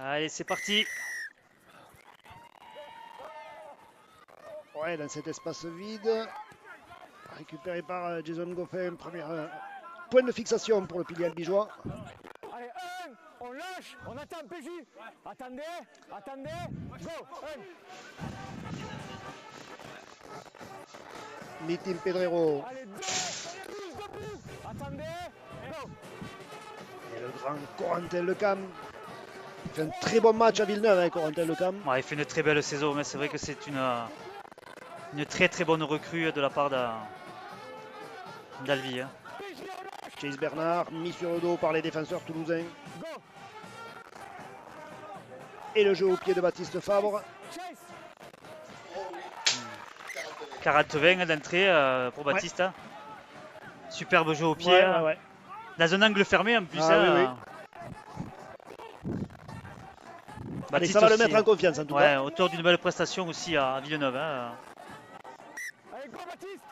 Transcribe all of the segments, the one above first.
Allez, c'est parti. Ouais, dans cet espace vide, récupéré par Jason Goffin, premier point de fixation pour le pilier albigeois. Allez, on lâche, on attend PJ. Attendez, go, Nitin Pedrero. Allez, debout, attendez, go. Et le grand Corentin Lecam. Il fait un très bon match à Villeneuve, hein, Corentin Lecam. Ouais, il fait une très belle saison, mais c'est vrai que c'est une très bonne recrue de la part d'Albi. Hein. Chase Bernard, mis sur le dos par les défenseurs toulousains. Et le jeu au pied de Baptiste Fabre. 40-20 d'entrée pour Baptiste. Ouais. Superbe jeu au pied. Ouais. Dans un angle fermé en plus. Oui. Allez, ça va le mettre en confiance en tout cas. Auteur d'une belle prestation aussi à Villeneuve. Hein. Allez, go Baptiste.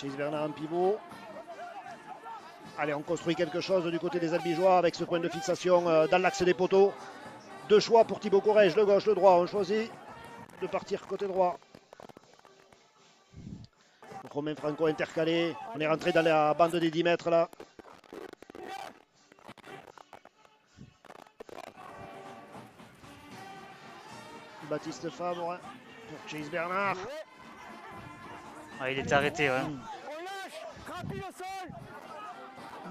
Chase Bernard en pivot. Allez, on construit quelque chose du côté des Albigeois avec ce point de fixation dans l'axe des poteaux. Deux choix pour Thibaut Corrège, le gauche, le droit. On choisit de partir côté droit. Romain Franco intercalé. On est rentré dans la bande des 10 mètres là. Baptiste Fabre pour Chase Bernard. Ah, il est arrêté. Ouais. On lâche, rapide au sol.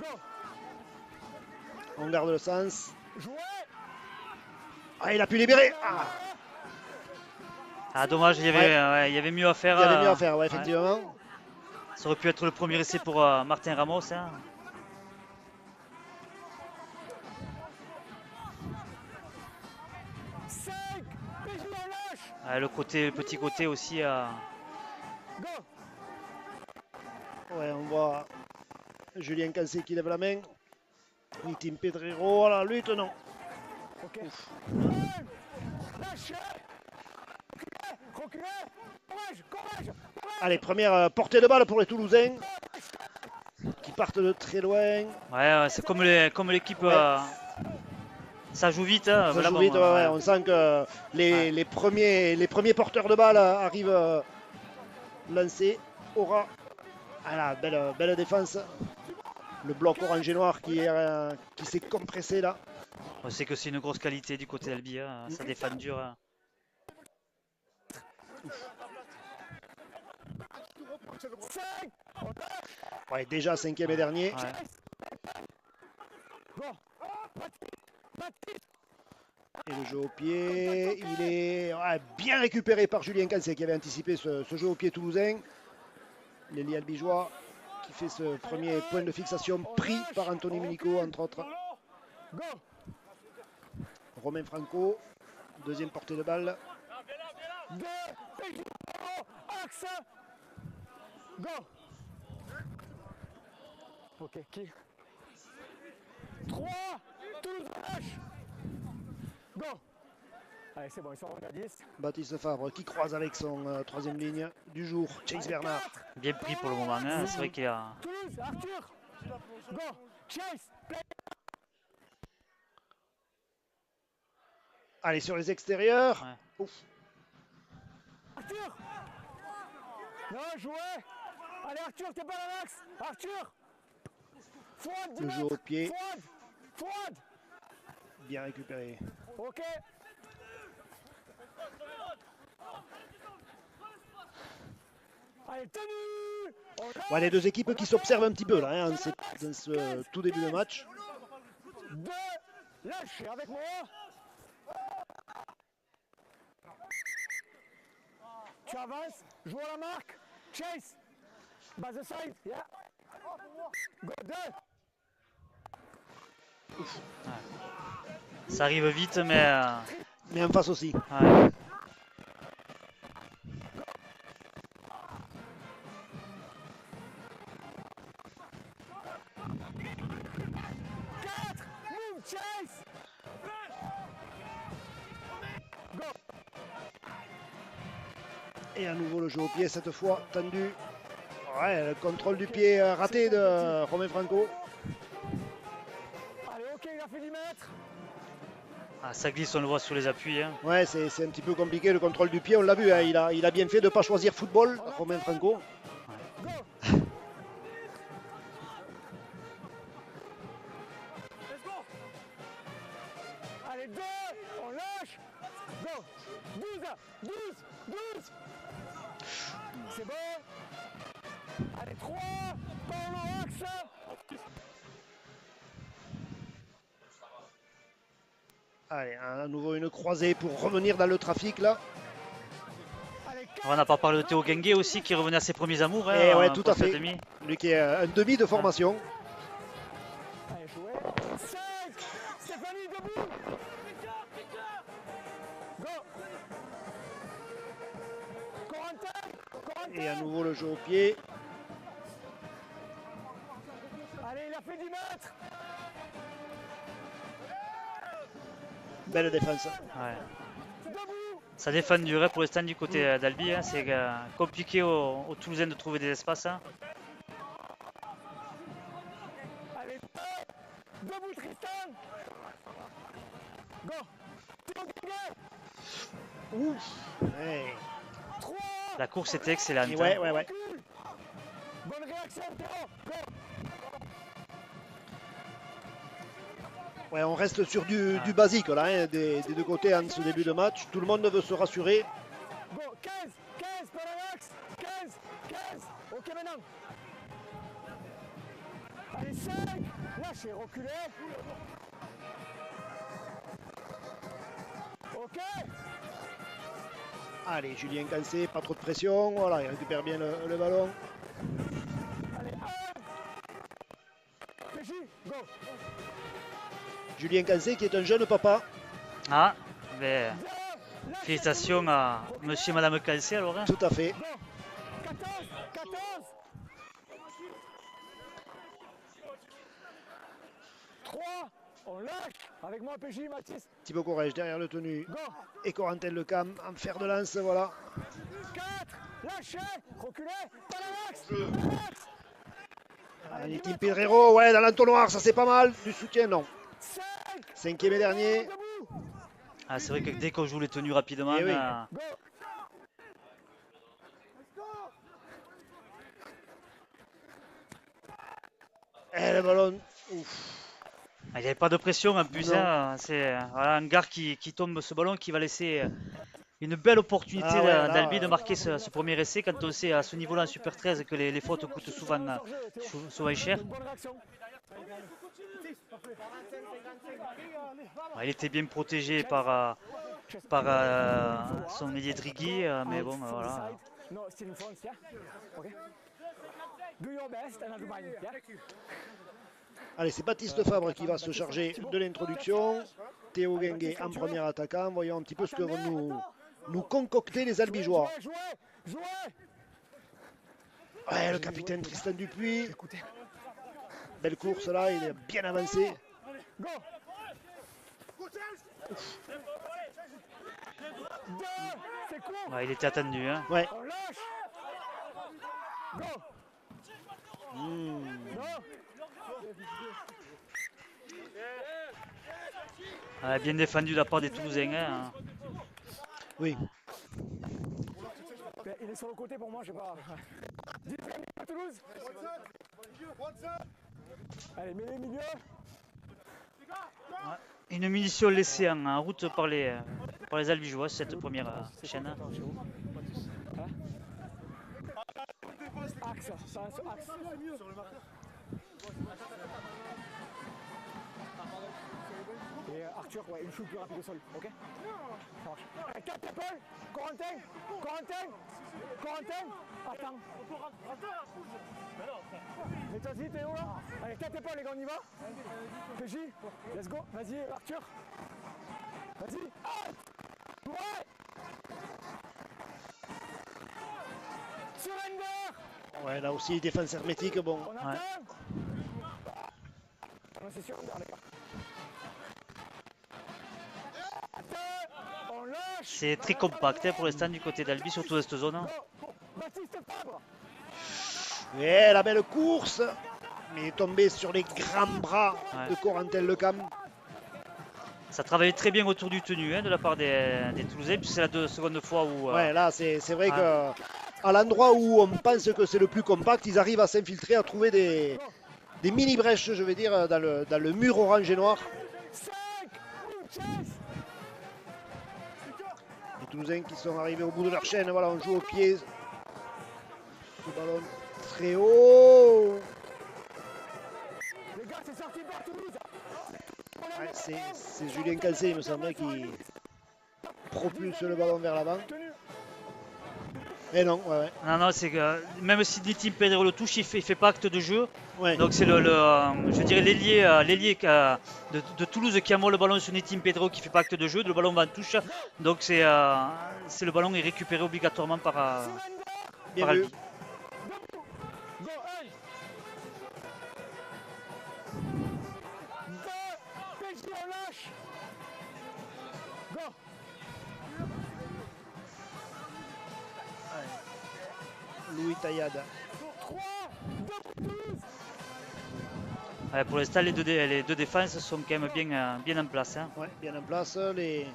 Go. On garde le sens. Jouez. Ah, il a pu libérer. Dommage, il y avait mieux à faire. Il y avait mieux à faire, effectivement. Ça aurait pu être le premier essai pour Martin Ramos. Hein. Le petit côté aussi. Ouais, on voit Julien Cancé qui lève la main. Nitin Pedrero à la lutte, non. Ok. Courage. Allez, première portée de balle pour les Toulousains qui partent de très loin. Ouais, c'est comme l'équipe. Ça joue vite. Hein. Ça joue vite, on sent que les premiers porteurs de balle arrivent lancés. Aura. Ah là, belle défense. Le bloc orange et noir qui s'est compressé là. On sait que c'est une grosse qualité du côté d'Albi. Hein. Ça défend dur. Hein. Ouais, déjà 5e et dernier. Et le jeu au pied, il est bien récupéré par Julien Cancé qui avait anticipé ce jeu au pied toulousain. L'ailier albigeois qui fait ce premier point de fixation pris par Anthony Munico entre autres. Romain Franco, deuxième portée de balle. Go. Ok, qui 3, Toulouse lâche. Go. Allez, c'est bon, ils sont à 10. Baptiste Fabre qui croise avec son troisième ligne du jour, Chase Bernard. Bien pris pour le moment, hein. C'est vrai qu'il y a... Toulouse, Arthur. Go, Chase. Allez, sur les extérieurs. Ouais. Ouf. Arthur. Non, jouez. Allez, Arthur, t'es pas dans l'axe. Arthur. Fouad, le jeu au pied. Fouad. Bien récupéré. Ok. Allez, tenue. Ouais, les deux équipes qui s'observent un petit peu là, hein, dans ce tout début de match. 2, lâche avec moi. Tu avances, joue à la marque. Chase. Base de side, yeah. Go, 2. Ouais. Ça arrive vite, mais... Mais en face aussi. Ouais. Chase. Go. Et à nouveau le jeu au pied cette fois tendu. Ouais, le contrôle du pied raté de Romain Franco. Ok, il a fait 10 mètres. Ah, ça glisse, on le voit sur les appuis. Hein. Ouais, c'est un petit peu compliqué le contrôle du pied, on l'a vu, hein, il a bien fait de ne pas choisir football, Romain Franco. Go. Allez, 2, on lâche. Go. 12, 12. C'est bon. Allez, 3, Paulo axe. Allez, à nouveau une croisée pour revenir dans le trafic là. Allez, 4. On n'a pas parlé de Théo Genguet aussi qui revenait à ses premiers amours. Hein, Et ouais, en tout à poste fait. demi. Lui qui est un demi de formation. Allez, jouer. 5. Stéphanie, debout. Go. Corentin. Et à nouveau le jeu au pied. Allez, il a fait 10 mètres. Belle défense. Ouais. Debout. Ça défend dur hein, pour l'instant du côté d'Albi. Hein. C'est compliqué aux Toulousains de trouver des espaces. Hein. Allez, debout Tristan. Go. Théo Genguet. Ouf. Ouais. 3. La course était excellente. Et Hein. ouais. Bonne réaction Théo. Go. Ouais, on reste sur du basique là, hein, des deux côtés en ce début de match. Tout le monde veut se rassurer. Go. 15. Parallax. 15. Ok maintenant. Allez, 5. Lâchez, reculez. Ok. Allez, Julien Cancé, pas trop de pression. Voilà, il récupère bien le ballon. Allez, 1. PJ, go. Julien Cancé qui est un jeune papa. Ah, mais 2. félicitations à monsieur et madame Cancé alors. Hein. Tout à fait. Go. 14. 3. On lâche. Avec moi, PJ, Mathis. Thibaut Corrège derrière le tenu. Go. Et Corentin Lecam en fer de lance, voilà. 4. Lâchez. Reculez. Parallax. Nitin Pedrero, ouais, dans l'entonnoir, ça c'est pas mal. Du soutien, non. 5. Cinquième et dernier. Debout. Ah, c'est vrai que dès qu'on joue les tenues rapidement, Eh oui. Go. Et le ballon. Ouf. il n'y avait pas de pression en plus. Non. Hein. C'est voilà, un gars qui tombe ce ballon qui va laisser une belle opportunité Ah ouais, là, d'Albi de marquer ce premier essai quand on sait à ce niveau-là en Super 13 que les fautes coûtent souvent cher. Bonne réaction. Il était bien protégé par son ailier Drigui, mais bon, voilà. No, still in front, yeah? Okay. Do your best and I'll do mine, yeah? Allez, c'est Baptiste Fabre qui va se charger de l'introduction. Théo Genguet en premier attaquant. Voyons un petit peu ce que vont nous concocter les Albigeois. Jouez. Ouais, le capitaine Tristan Dupuis. Belle course là, il est bien avancé. Go. 2. C'est court. Ouais, il était attendu. Hein. Ouais. On lâche. Go. Go. Bien défendu de la part des Toulousains. Hein. Oui. Il est sur le côté pour moi, je sais pas. 10 à Toulouse. Allez, mets les milieux. Une munition laissée en route par les Albigeois, cette première chaîne. Axe, ça reste axe. Et Arthur, ouais, une chute plus rapide au sol, ok? Ça marche. Allez, 4 épaules. Corentin, attends. Mets-toi-y, Théo, là. Allez, 4 épaules, les gars, on y va. PJ, let's go. Vas-y, Arthur. Vas-y. Ouais. Surrender. Ouais, là aussi, défense hermétique. Bon. On attend. Non, c'est sûr, on garde les gars. On lâche. C'est très compact hein, pour l'instant du côté d'Albi, surtout dans cette zone. Hein. Baptiste Fabre. Et la belle course. Mais il est tombé sur les grands bras Ouais. de Corentin Lecam. Ça travaillait très bien autour du tenu de la part des Toulousains, puis c'est la seconde fois où Ouais, là, c'est vrai ouais. que à l'endroit où on pense que c'est le plus compact, ils arrivent à s'infiltrer, à trouver des mini-brèches, je vais dire, dans le mur orange et noir. 5, Les Toulousains qui sont arrivés au bout de leur chaîne, voilà, on joue au pied. Ce ballon très haut. les gars, c'est sorti par Toulouse. Ouais, c'est Julien Calcé, il me semblait, qui propulse le ballon vers l'avant. Et non, ouais, Non, c'est que même si Nitim Pedro le touche, il fait pas acte de jeu. ouais. Donc c'est je dirais l'ailier de Toulouse qui envoie le ballon sur Nitim Pedro qui fait pas acte de jeu. Le ballon va en touche. Donc c'est le ballon est récupéré obligatoirement Bien par vu. Albi. Go, 1. 2, PJ, on lâche. Go. Louis Taillade. 3, 2 pour Toulouse. Ouais, pour l'instant, les deux défenses sont quand même bien en place. Hein. Ouais, bien en place. Les...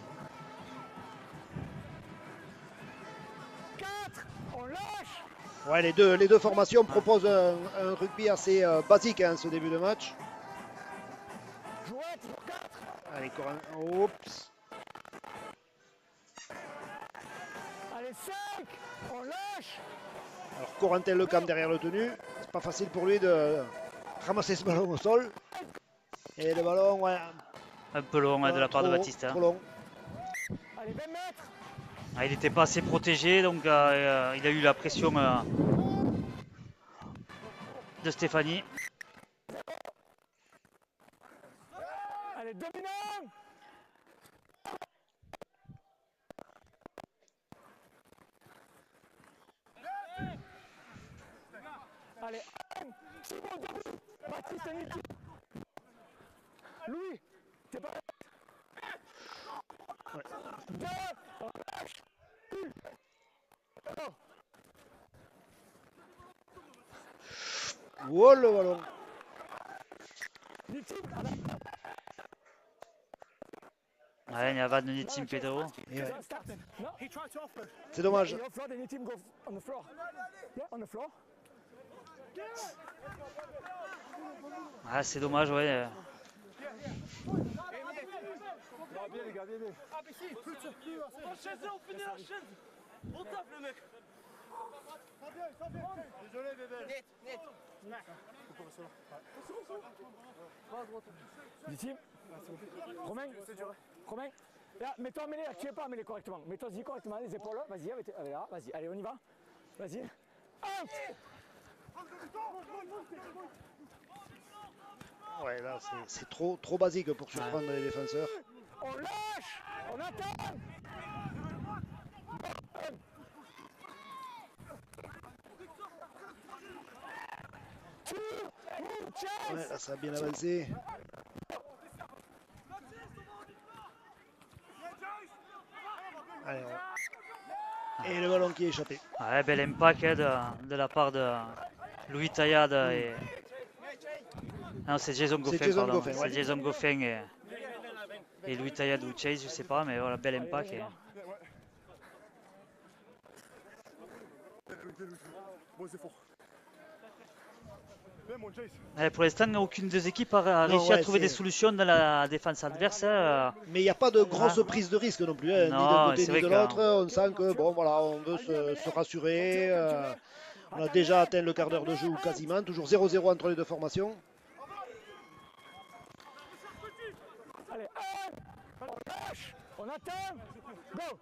4, on lâche. Ouais, les deux formations proposent un rugby assez basique hein, ce début de match. Jouette pour 4. Allez, Corin. Oups. Allez, 5, on lâche. Alors Corentin Lecam derrière le tenu. C'est pas facile pour lui de ramasser ce ballon au sol. Et le ballon, ouais. Un peu long de la part de trop- Baptiste. Hein. Trop long. Allez, 20 mètres. Ah, il n'était pas assez protégé, donc il a eu la pression de Stéphanie. Allez, dominant. Allez, 1, Thibaut debout. Baptiste Niti. Louis, t'es pas... 2, on lâche. Go. Oh le ballon. Niti, Ouais, il y a Van de Nitim Pedro. Et ouais, start. No, c'est dommage. he offload and Niti go on the floor. Yeah, on the floor. Ah, c'est dommage, ouais. Niti, Romain, Romain. Là, mets-toi mêlé, là, tu es pas mêlé correctement. Mets-toi-y correctement, les épaules. Vas-y, là, vas-y, allez, on y va. Vas-y. Out. Ouais, là, c'est trop basique pour surprendre les défenseurs. On lâche. On attend. Ouais, là, ça a bien avancé. Allez, ouais. Et le ballon qui est échappé. Ouais, bel impact de la part de Louis Taillade et... Non, c'est Jason Goffin, Jason pardon. Goffin, C'est ouais. Jason Goffin et Louis Taillade ou Chase, je sais pas, mais voilà, bel impact. Et... Ouais, pour l'instant, aucune des équipes a réussi à ouais, trouver des c'est- solutions dans la défense adverse. Hein. Mais il n'y a pas de grosse prise de risque non plus, hein, ni Non, d'un côté c'est ni vrai de que- l'autre. On sent que bon voilà, on veut se rassurer. On a déjà atteint le quart d'heure de jeu ou quasiment, toujours 0-0 entre les deux formations. Allez, 1. On lâche. On attend. Go.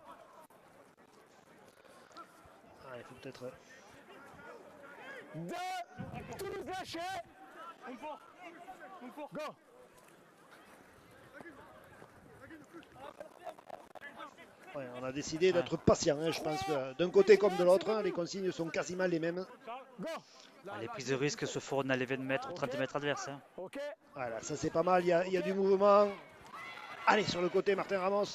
Ah, il faut peut-être. 2. Toulouse lâché. Go. Ouais, on a décidé d'être patient. Hein. Je pense que d'un côté comme de l'autre, les consignes sont quasiment les mêmes. Go. Les prises de risque se feront dans les 20 mètres ou 30 mètres adverses. Hein. Ok. Voilà, ça c'est pas mal. Il y a du mouvement. Allez, sur le côté, Martin Ramos.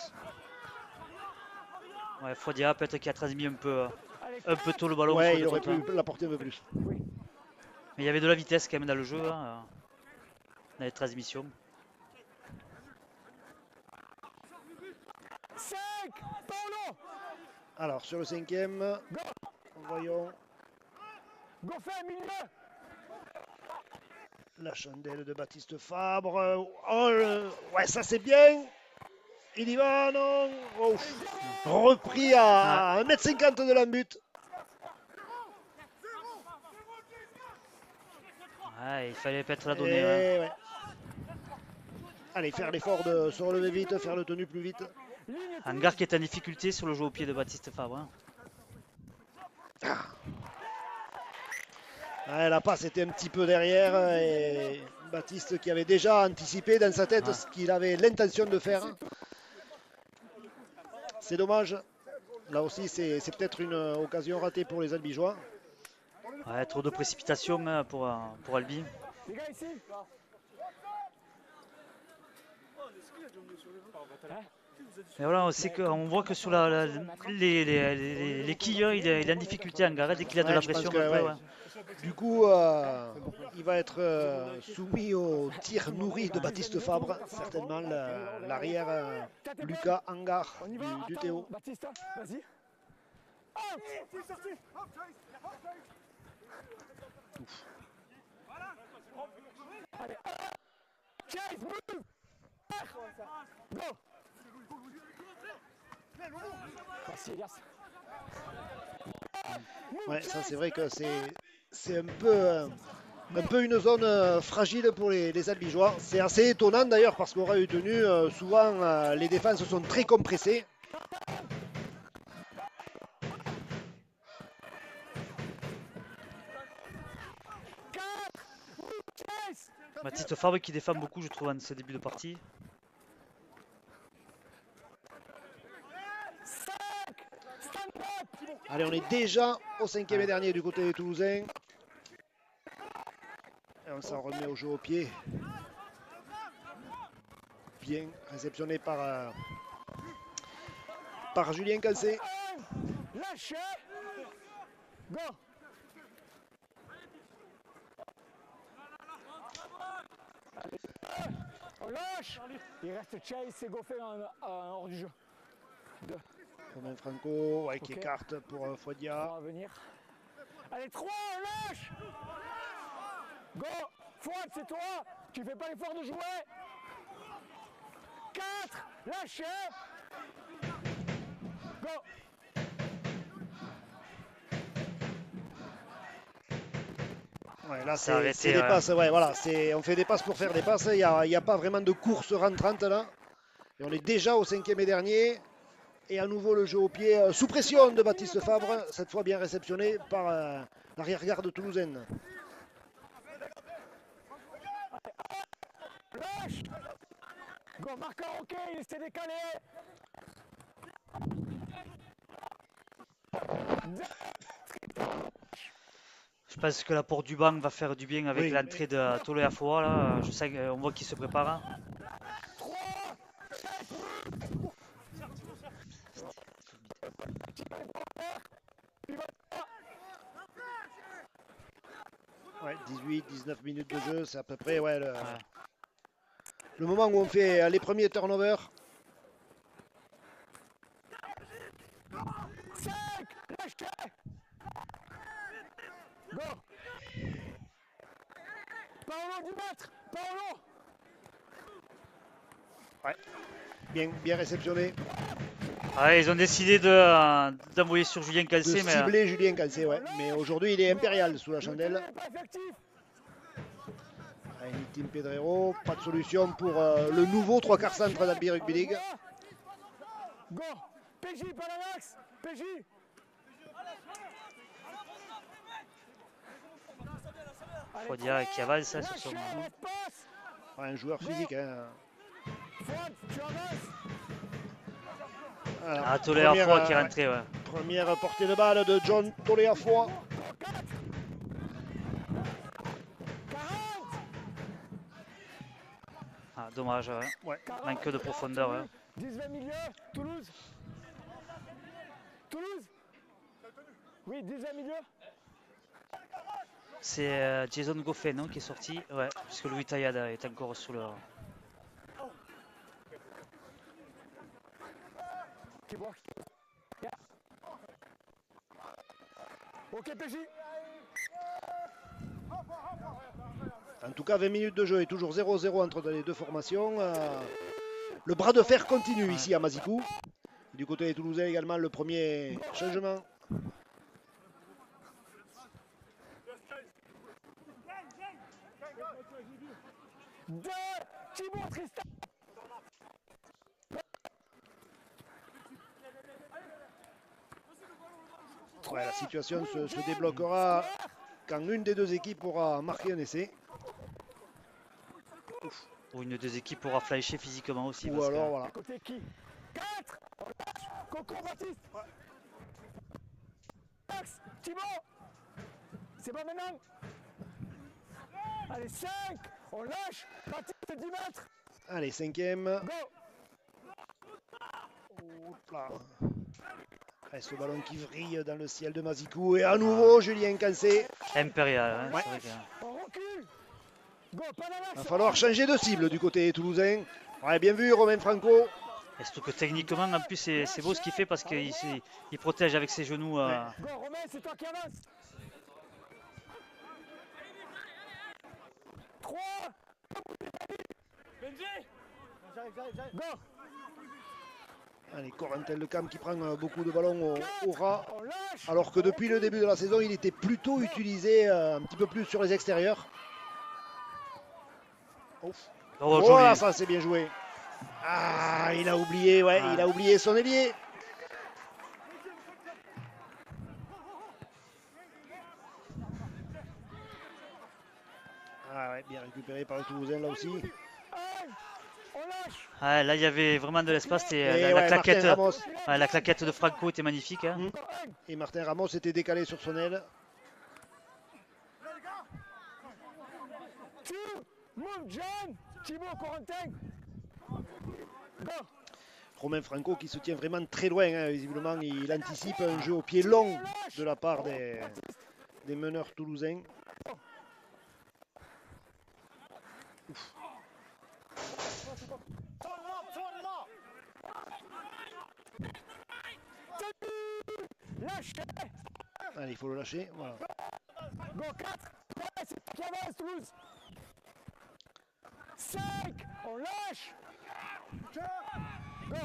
Ouais, Fodia peut-être qu'il a transmis un peu tôt le ballon. Ouais, sur il le aurait trottoir. pu l'apporter un peu plus. Oui. Mais il y avait de la vitesse quand même dans le jeu, hein, dans les transmissions. 5, Paolo. Alors sur le 5e, voyons Go fait, milieu. la chandelle de Baptiste Fabre. Oh, ouais, ça c'est bien. Il y va, non. Oh, repris à 1m50 de l'embut. Ouais, il fallait peut-être la donner. Ouais. Ouais. Allez, faire l'effort de se relever vite, faire le tenue plus vite. Hangar qui est en difficulté sur le jeu au pied de Baptiste Fabre. Hein. Ouais, la passe était un petit peu derrière et Baptiste qui avait déjà anticipé dans sa tête ce qu'il avait l'intention de faire. C'est dommage. Là aussi, c'est peut-être une occasion ratée pour les Albigeois. Ouais, trop de précipitation pour Albi. Les gars, ici. Et voilà, on voit que sur les quilles, il est en difficulté Hangar dès qu'il a de la Je pense pression. que, Après, ouais. ouais. Du coup, il va être soumis au tir nourri de Baptiste Fabre, certainement l'arrière Lucas Hangar On y va. du Attends, Théo. Baptiste, vas-y. Out. Allez. Chase, move. Go. Merci, Elias. Ouais, ça c'est vrai que c'est un peu une zone fragile pour les Albigeois. C'est assez étonnant d'ailleurs parce qu'au eu tenu, souvent les défenses sont très compressées. Baptiste Fabre qui défend beaucoup, je trouve, en ce début de partie. Allez, on est déjà au 5e et dernier du côté des Toulousains. Et on s'en remet au jeu au pied. Bien réceptionné par Julien Cancé. Lâche. Go. On lâche. Il reste Chase et Goffin hors du jeu. Romain Franco qui Ok. écarte pour Fodia. On va venir. Allez, 3, on lâche. Go. Fouad, c'est toi. Tu fais pas l'effort de jouer. 4, lâche. Go. Ouais, là, C'est arrêté, c'est des ouais. passes. Ouais, voilà, on fait des passes pour faire des passes. Il n'y a pas vraiment de course rentrante là. Et on est déjà au 5e et dernier. Et à nouveau le jeu au pied sous pression de Baptiste Fabre. Cette fois bien réceptionné par l'arrière-garde toulousaine. Lâche. Go, marqueur, ok, il s'est décalé. Je pense que l'apport du banc va faire du bien avec Oui. l'entrée de Tolo Afoa. Là. Je sais qu'on voit qu'il se prépare. Hein. Ouais, 18-19 minutes de jeu, c'est à peu près le moment où on fait les premiers turnovers. 5, lâche. Go. Paolo du mètre. Paolo. Ouais, bien réceptionné. Ouais, ils ont décidé d'envoyer sur Julien De Cancé, mais cibler Julien Cancé, ouais. Mais aujourd'hui, il est impérial sous la chandelle. Pas effectif. Allez, Tim Pedrero, pas de solution pour le nouveau 3/4 centre d'Albi Rugby League. Go. PJ, pas l'axe. PJ. Fodia qui avance hein, sur son. Ouais, un joueur physique. Hein. Fouad, tu avances. Alors, Ah, Tolo Afoa qui est ouais, rentré. Ouais. première portée de balle de John Toléafoy. 40. Ah, dommage. Ouais. Ouais. Manque de profondeur. Ouais. 10-20 milieu, Toulouse. Toulouse. Oui, 10-20 milieu. C'est Jason Goffin non, qui est sorti. Ouais, puisque Louis Tayada est encore sur le. Keep work. Yeah. Ok, PJ. En tout cas, 20 minutes de jeu et toujours 0-0 entre les deux formations. Le bras de fer continue ici à Mazicou. Du côté des Toulousains également, le premier changement. De Thibaut Tristan. Ouais, la situation se débloquera quand l'une des deux équipes aura marqué un essai. Ou une des équipes pourra flasher physiquement aussi. Ou parce alors, que... voilà. Côté qui 4. On lâche. Coco Baptiste. Max. Thibaut. C'est bon maintenant. Allez, 5. On lâche. Baptiste, 10 mètres. Allez, cinquième. Go. Hop là. Allez, ce ballon qui vrille dans le ciel de Mazicou. Et à nouveau, Julien Cancé. Impérial. Hein, Ouais. c'est vrai que... On recule. Go, pas dans l'axe. Il va falloir changer de cible du côté toulousain. Ouais, bien vu, Romain Franco. Et surtout que techniquement, en plus, c'est beau ce qu'il fait parce qu'il il protège avec ses genoux. Go, Romain, c'est toi qui avance. 3. Go. Allez, Corentin Lecam qui prend beaucoup de ballons au ras. On lâche. Alors que depuis le début de la saison, il était plutôt utilisé un petit peu plus sur les extérieurs. Ouf. Oh, Voilà, joli. ça c'est bien joué. Ah, il a oublié, ouais, il a oublié son ailier. Ah ouais, bien récupéré par le Toulousain là aussi. On lâche. Ouais, là, il y avait vraiment de l'espace. Et La ouais, claquette, Martin Ramos. la claquette de Franco était magnifique. Hein. Mm. Et Martin Ramos était décalé sur son aile. Two. Move, John. Thibaut, Corentin. Go. Romain Franco qui se tient vraiment très loin, hein. Visiblement il anticipe un jeu au pied long de la part des meneurs toulousains. Ouf. Lâche. Allez, il faut le lâcher. Voilà. Go, 4. Ouais, c'est toi qui avance, Toulouse. 5. On lâche. Go.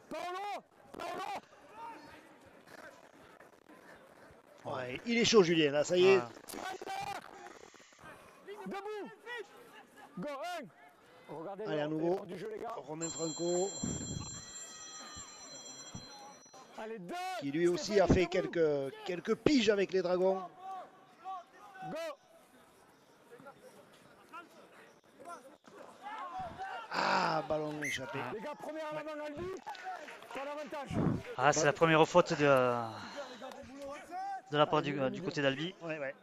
Paolo. Paolo. Ouais, il est chaud Julien, là, ça y est. Ah. Debout. Go, 1. Regardez Allez, à le nouveau. du jeu, les gars. Romain Franco, Allez, 2. qui lui aussi a fait quelques piges avec les Dragons. Go. Ah, ballon échappé. Les gars, première à la main, Albi. Pas l'avantage. Ah, c'est la première faute de la part du côté d'Albi. Ouais, ouais.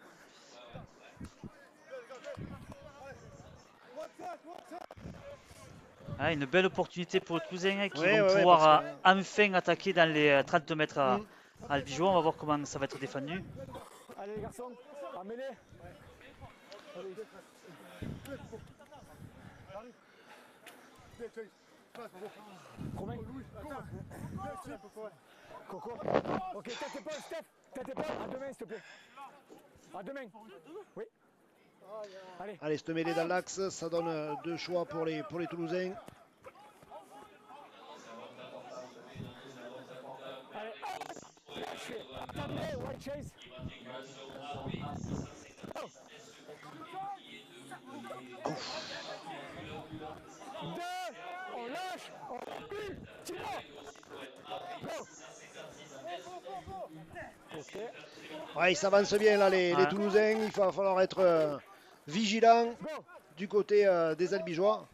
Ah, une belle opportunité pour les Toulousains hein, qui Ouais, vont ouais, pouvoir parce que- enfin attaquer dans les 30 mètres à Mm. Albigeois. On va voir comment ça va être défendu. Allez, les garçons, à mêler. Romain. Coco. Ok, tête épaule, Steph. Tête épaule, à deux mains, s'il te plaît. À deux mains. Oui. Allez. Allez, se mêler dans l'axe, ça donne deux choix pour les Toulousains. Allez, lâchez. Terminé, white chase. Oh. 2, on lâche, on recule, Thibaut. Go. Ok. Ouais, ils s'avancent bien là, les Ouais. Toulousains. Il va falloir être vigilant Go. du côté des Albigeois.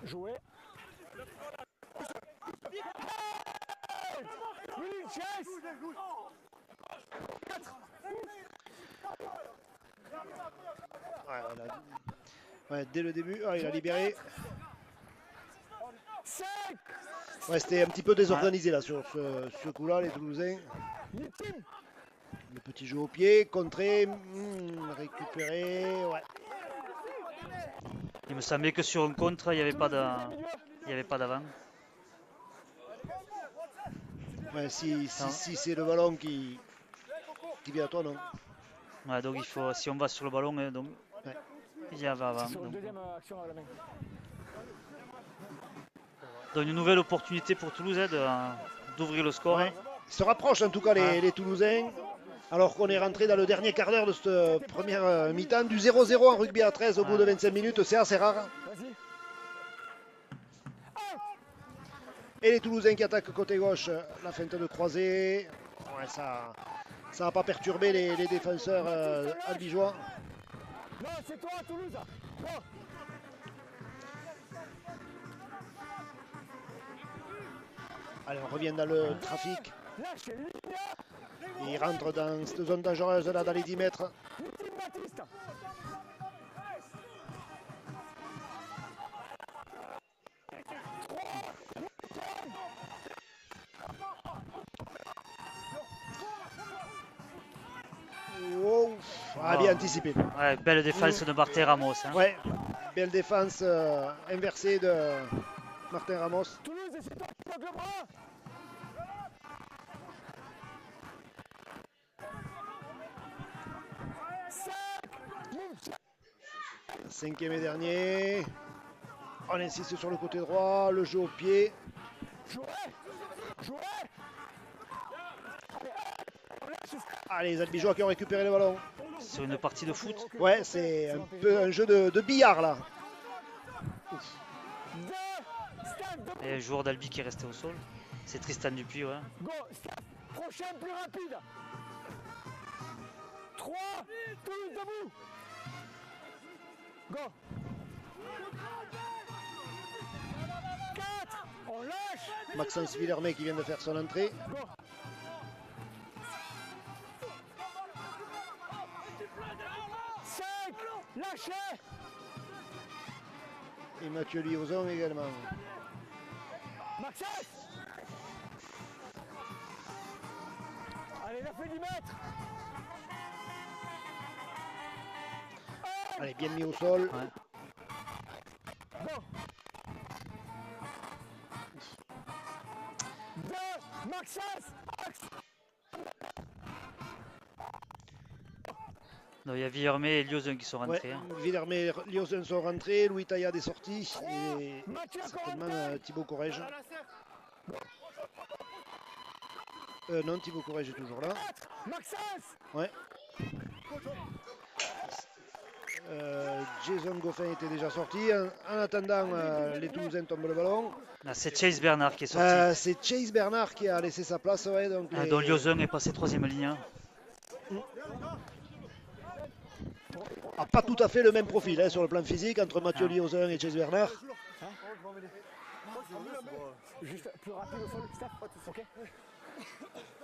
Jouer. Willy chase. 4. Ouais, dès le début, il a libéré. 5. Ouais, c'était un petit peu désorganisé là sur ce coup-là, les Toulousains. Nitim. Le petit jeu au pied, contré, récupéré, ouais. Il me semblait que sur un contre, il n'y avait pas d'avant. Ouais, si c'est le ballon qui vient à toi, non. Ouais, donc il faut, si on va sur le ballon, donc Ouais. il y avait avant. C'est sur une Donc, deuxième action à la main. une nouvelle opportunité pour Toulouse d'ouvrir le score. Ouais. Ils se rapprochent en tout cas Ouais. les Toulousains. Alors qu'on est rentré dans le dernier quart d'heure de cette première mi-temps. Du 0-0 en rugby à 13 au bout de 25 minutes, c'est assez rare. Vas-y. Et les Toulousains qui attaquent côté gauche, la feinte de croisée. Ouais, ça n'a pas perturbé les défenseurs albigeois. Non, c'est toi, Toulouse. Go. Allez, on revient dans le trafic. Lâche, ligne. Et il rentre dans cette zone dangereuse là dans les 10 mètres. Ultime Baptiste. Wow. Ah, bien anticipé. Ouais, belle défense de Martin Ramos. Hein. Ouais, belle défense inversée de Martin Ramos. Toulouse, c'est toi qui bloque le bras. Cinquième et dernier. On insiste sur le côté droit, le jeu au pied. Jouez. Allez, les Albigeois qui ont récupéré le ballon. Sur une partie de foot. Ouais, c'est un peu un jeu de billard là. Et le joueur d'Albi qui est resté au sol. C'est Tristan Dupuis, ouais. Go, stop. Prochain plus rapide. 3, Toulouse debout. Go. 4, on lâche. Maxence Villermé qui vient de faire son entrée. Go. 5, lâchez. Et Mathieu Liozon également. Maxence. Allez, la fait 10 mètres. Allez, bien mis au sol. Ouais. Go. 2, Maxence. Axe. Donc, il y a Villermé et Liozun qui sont Ouais, rentrés. Hein. Villermé et Liozon sont rentrés. Louis Taillade est sorti. Et certainement Thibaut Corrège. Non, Thibaut Corrège est toujours là. Maxence. Ouais. Jason Goffin était déjà sorti. En attendant, les Toulousains tombent le ballon. Là, c'est Chase Bernard qui est sorti. C'est Chase Bernard qui a laissé sa place. Ouais, donc Donc Liozun est passé troisième ligne. Hein. Pas tout à fait le même profil hein, sur le plan physique entre Mathieu Liozun et Chase Bernard. Juste plus rapide au sol, Steph. Ok.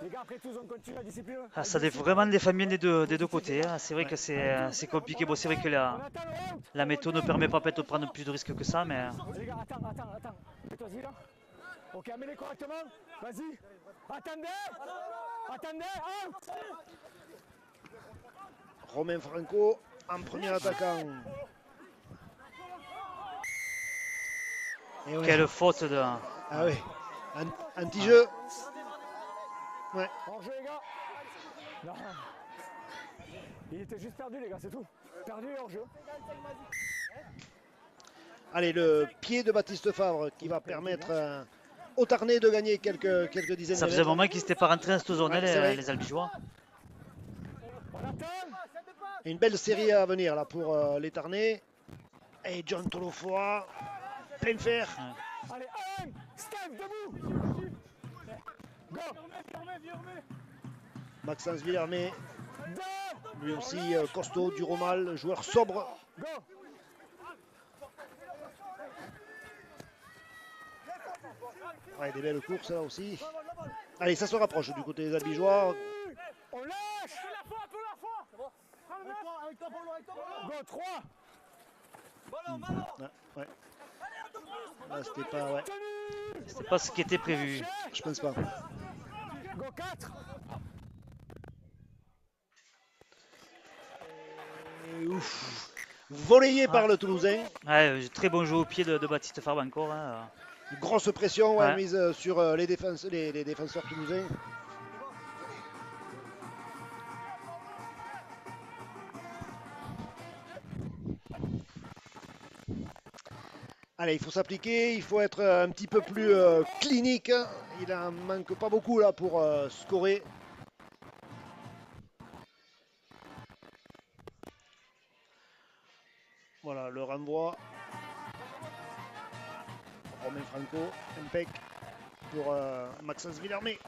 Les gars, après tous, on continue la discipline. Ah, ça dépend vraiment des familles des deux côtés. Hein. C'est vrai que c'est compliqué. Bon, c'est vrai que la méthode ne permet pas peut-être de prendre plus de risques que ça, mais Les gars, attends. Mets-toi-y là. Ok, amène-les correctement. Vas-y. Attendez. Out. Romain Franco en premier attaquant. Et ouais. quelle faute de. Ah oui, anti-jeu. Ouais. Hors-jeu, les gars. Non. Il était juste perdu, les gars, c'est tout. Perdu et hors-jeu. Allez, le pied de Baptiste Favre qui va permettre aux Tarnais de gagner quelques dizaines Ça de faisait un mètres. moment qu'ils n'étaient pas rentrés dans cette zone, Ouais, c'est vrai. les Albigeois. On attend. Une belle série à venir là pour les Tarnais. Et John Tolofoa, plein fer. Allez, un. Steph, debout. Go. Maxence Villermé, 2. lui aussi costaud, dur au mal, joueur sobre. Go. Ouais, des belles courses là aussi. Allez, ça se rapproche du côté des Albigeois. On lâche. Go, 3. Ouais. Là, c'était pas. Ouais, C'était pas ce qui était prévu. je pense pas. Go, 4. Ouf. Volleyé par le Toulousain. Ouais, très bon jeu au pied de Baptiste Fabre encore. Hein. Grosse pression Ouais. mise sur les défenseurs toulousains. Allez, il faut s'appliquer, il faut être un petit peu plus clinique. Il en manque pas beaucoup là pour scorer. Voilà, le renvoi. Romain Franco, impec pour Maxence Villermé.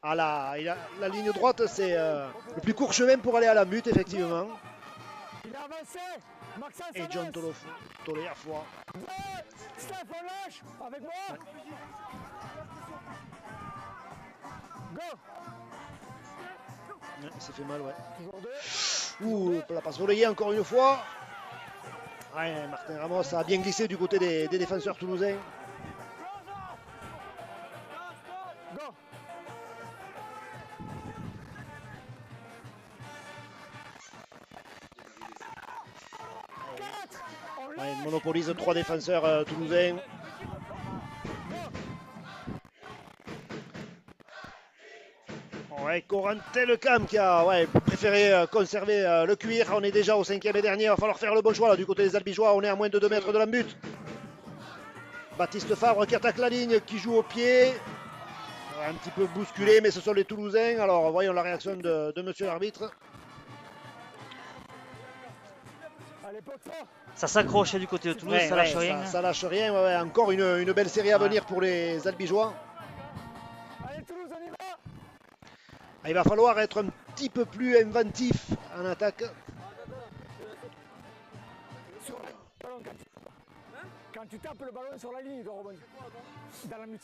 Ah là, la ligne droite, c'est le plus court chemin pour aller à la mute, effectivement. Il a avancé. Maxence Et avance. John Tolé à fois. Steph, on lâche. Avec moi. Go. Ouais, il s'est fait mal, ouais. Toujours deux. Ouh, la passe relayée encore une fois. Ouais, Martin Ramos a bien glissé du côté des défenseurs toulousains. Go. Ouais, il monopolise 3 défenseurs toulousains. Ouais, Corentin-Lecam qui a préféré conserver le cuir. On est déjà au 5e et dernier. Il va falloir faire le bon choix là, du côté des Albigeois. On est à moins de 2 mètres de la but. Baptiste Fabre qui attaque la ligne, qui joue au pied. Un petit peu bousculé, mais ce sont les Toulousains. Alors voyons la réaction de monsieur l'arbitre. Allez, poteau. Ça s'accroche du côté de Toulouse, ça lâche rien. Ça lâche rien. Ouais, encore une belle série à venir pour les Albigeois. Allez, Toulouse, on y va. Il va falloir être un petit peu plus inventif en attaque. Sur le ballon, quand tu tapes le ballon sur la ligne, il doit rebondir. Dans la mute.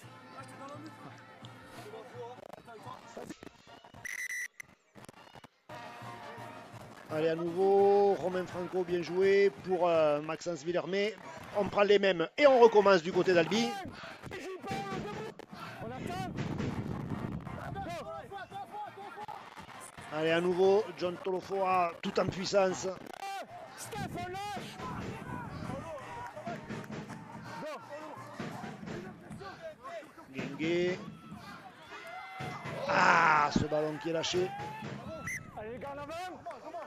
Allez, à nouveau, Romain Franco, bien joué pour Maxence Villermé. On prend les mêmes et on recommence du côté d'Albi. On attend. Allez, à nouveau, John Tolofoa, tout en puissance. Steph, on lâche. Guinguet. Ah, ce ballon qui est lâché. Allez, les gars, en avant.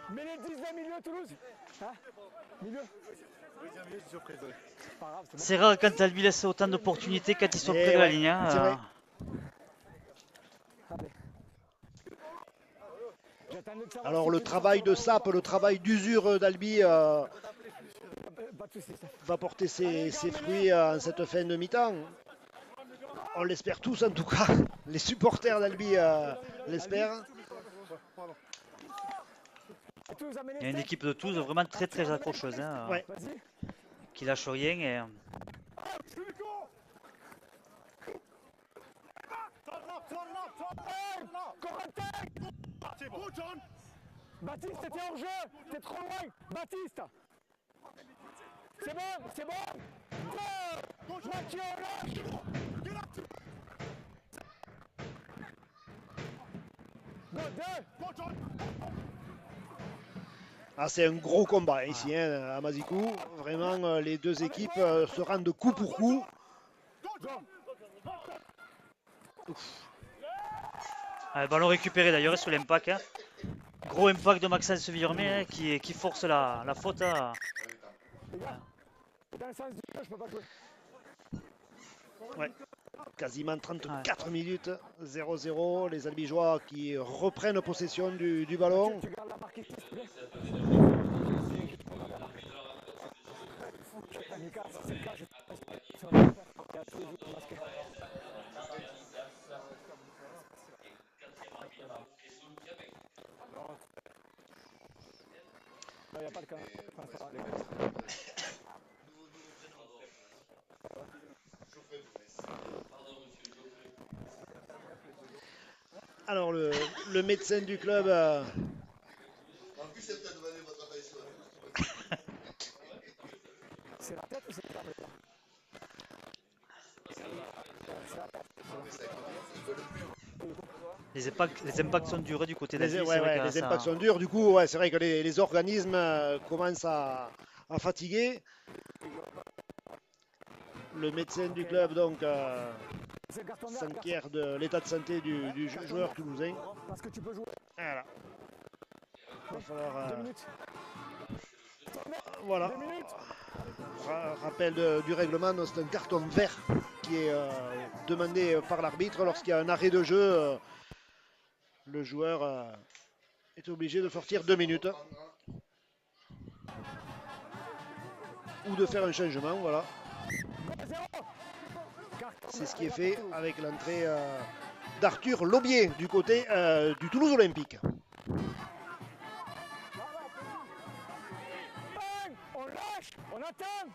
Mets les 10 20 milieu, Toulouse. Hein? Milieu. Pas grave, c'est bon. C'est rare quand Albi laisse autant d'opportunités quand ils sont Eh près de la ouais, ligne. Hein. c'est vrai. Allez. J'attendais de savoir Alors si le tu veux travail de sortir sape, le travail d'usure d'Albi pas de soucis, Steph. va porter ses fruits en cette fin de mi-temps. On l'espère tous en tout cas. Les supporters d'Albi l'espèrent. Toulouse, amenez Il y a une Steph. équipe de Toulouse vraiment très accrocheuse, hein, Ouais. Vas-y. qui lâche rien. Et... Baptiste, t'es hors jeu. T'es trop loin. Baptiste. C'est bon, c'est bon. Go. Mathieu, lâche. Go, deux. Ah, c'est un gros combat ici hein, à Mazikou. Vraiment, les deux équipes se rendent coup pour coup. ballon récupéré d'ailleurs sur l'impact. Hein. Gros impact de Maxence Villermé hein, qui force la faute. Hein. Les gars, dans le sens du jeu, je peux pas jouer. Ouais. Quasiment 34 minutes, 0-0. Les Albigeois qui reprennent possession du ballon. Tu gardes la marque ici, s'il te plaît. Mika, si c'est le cas, je te laisse. Il y a tous les autres masqués. Non, il n'y a pas de cas. Enfin, ça va, les gars. Alors le médecin du club C'est la tête ou c'est la tête? les impacts sont durs du côté Les, d'Albi. ouais, C'est vrai ouais, que les ça- impacts sont durs. Du coup, ouais, c'est vrai que les organismes commencent à fatiguer. Le médecin du club donc C'est le carton vert, s'inquiète de l'état de santé du joueur toulousain. parce que tu peux jouer Voilà. Il va falloir 2 minutes. voilà. 2 minutes. Rappel du règlement, c'est un carton vert qui est demandé par l'arbitre lorsqu'il y a un arrêt de jeu. Le joueur est obligé de sortir 2 minutes ou de faire un changement. Voilà. C'est ce qui est fait avec l'entrée d'Arthur Laubier du côté du Toulouse Olympique. Bang, on lâche, on attend.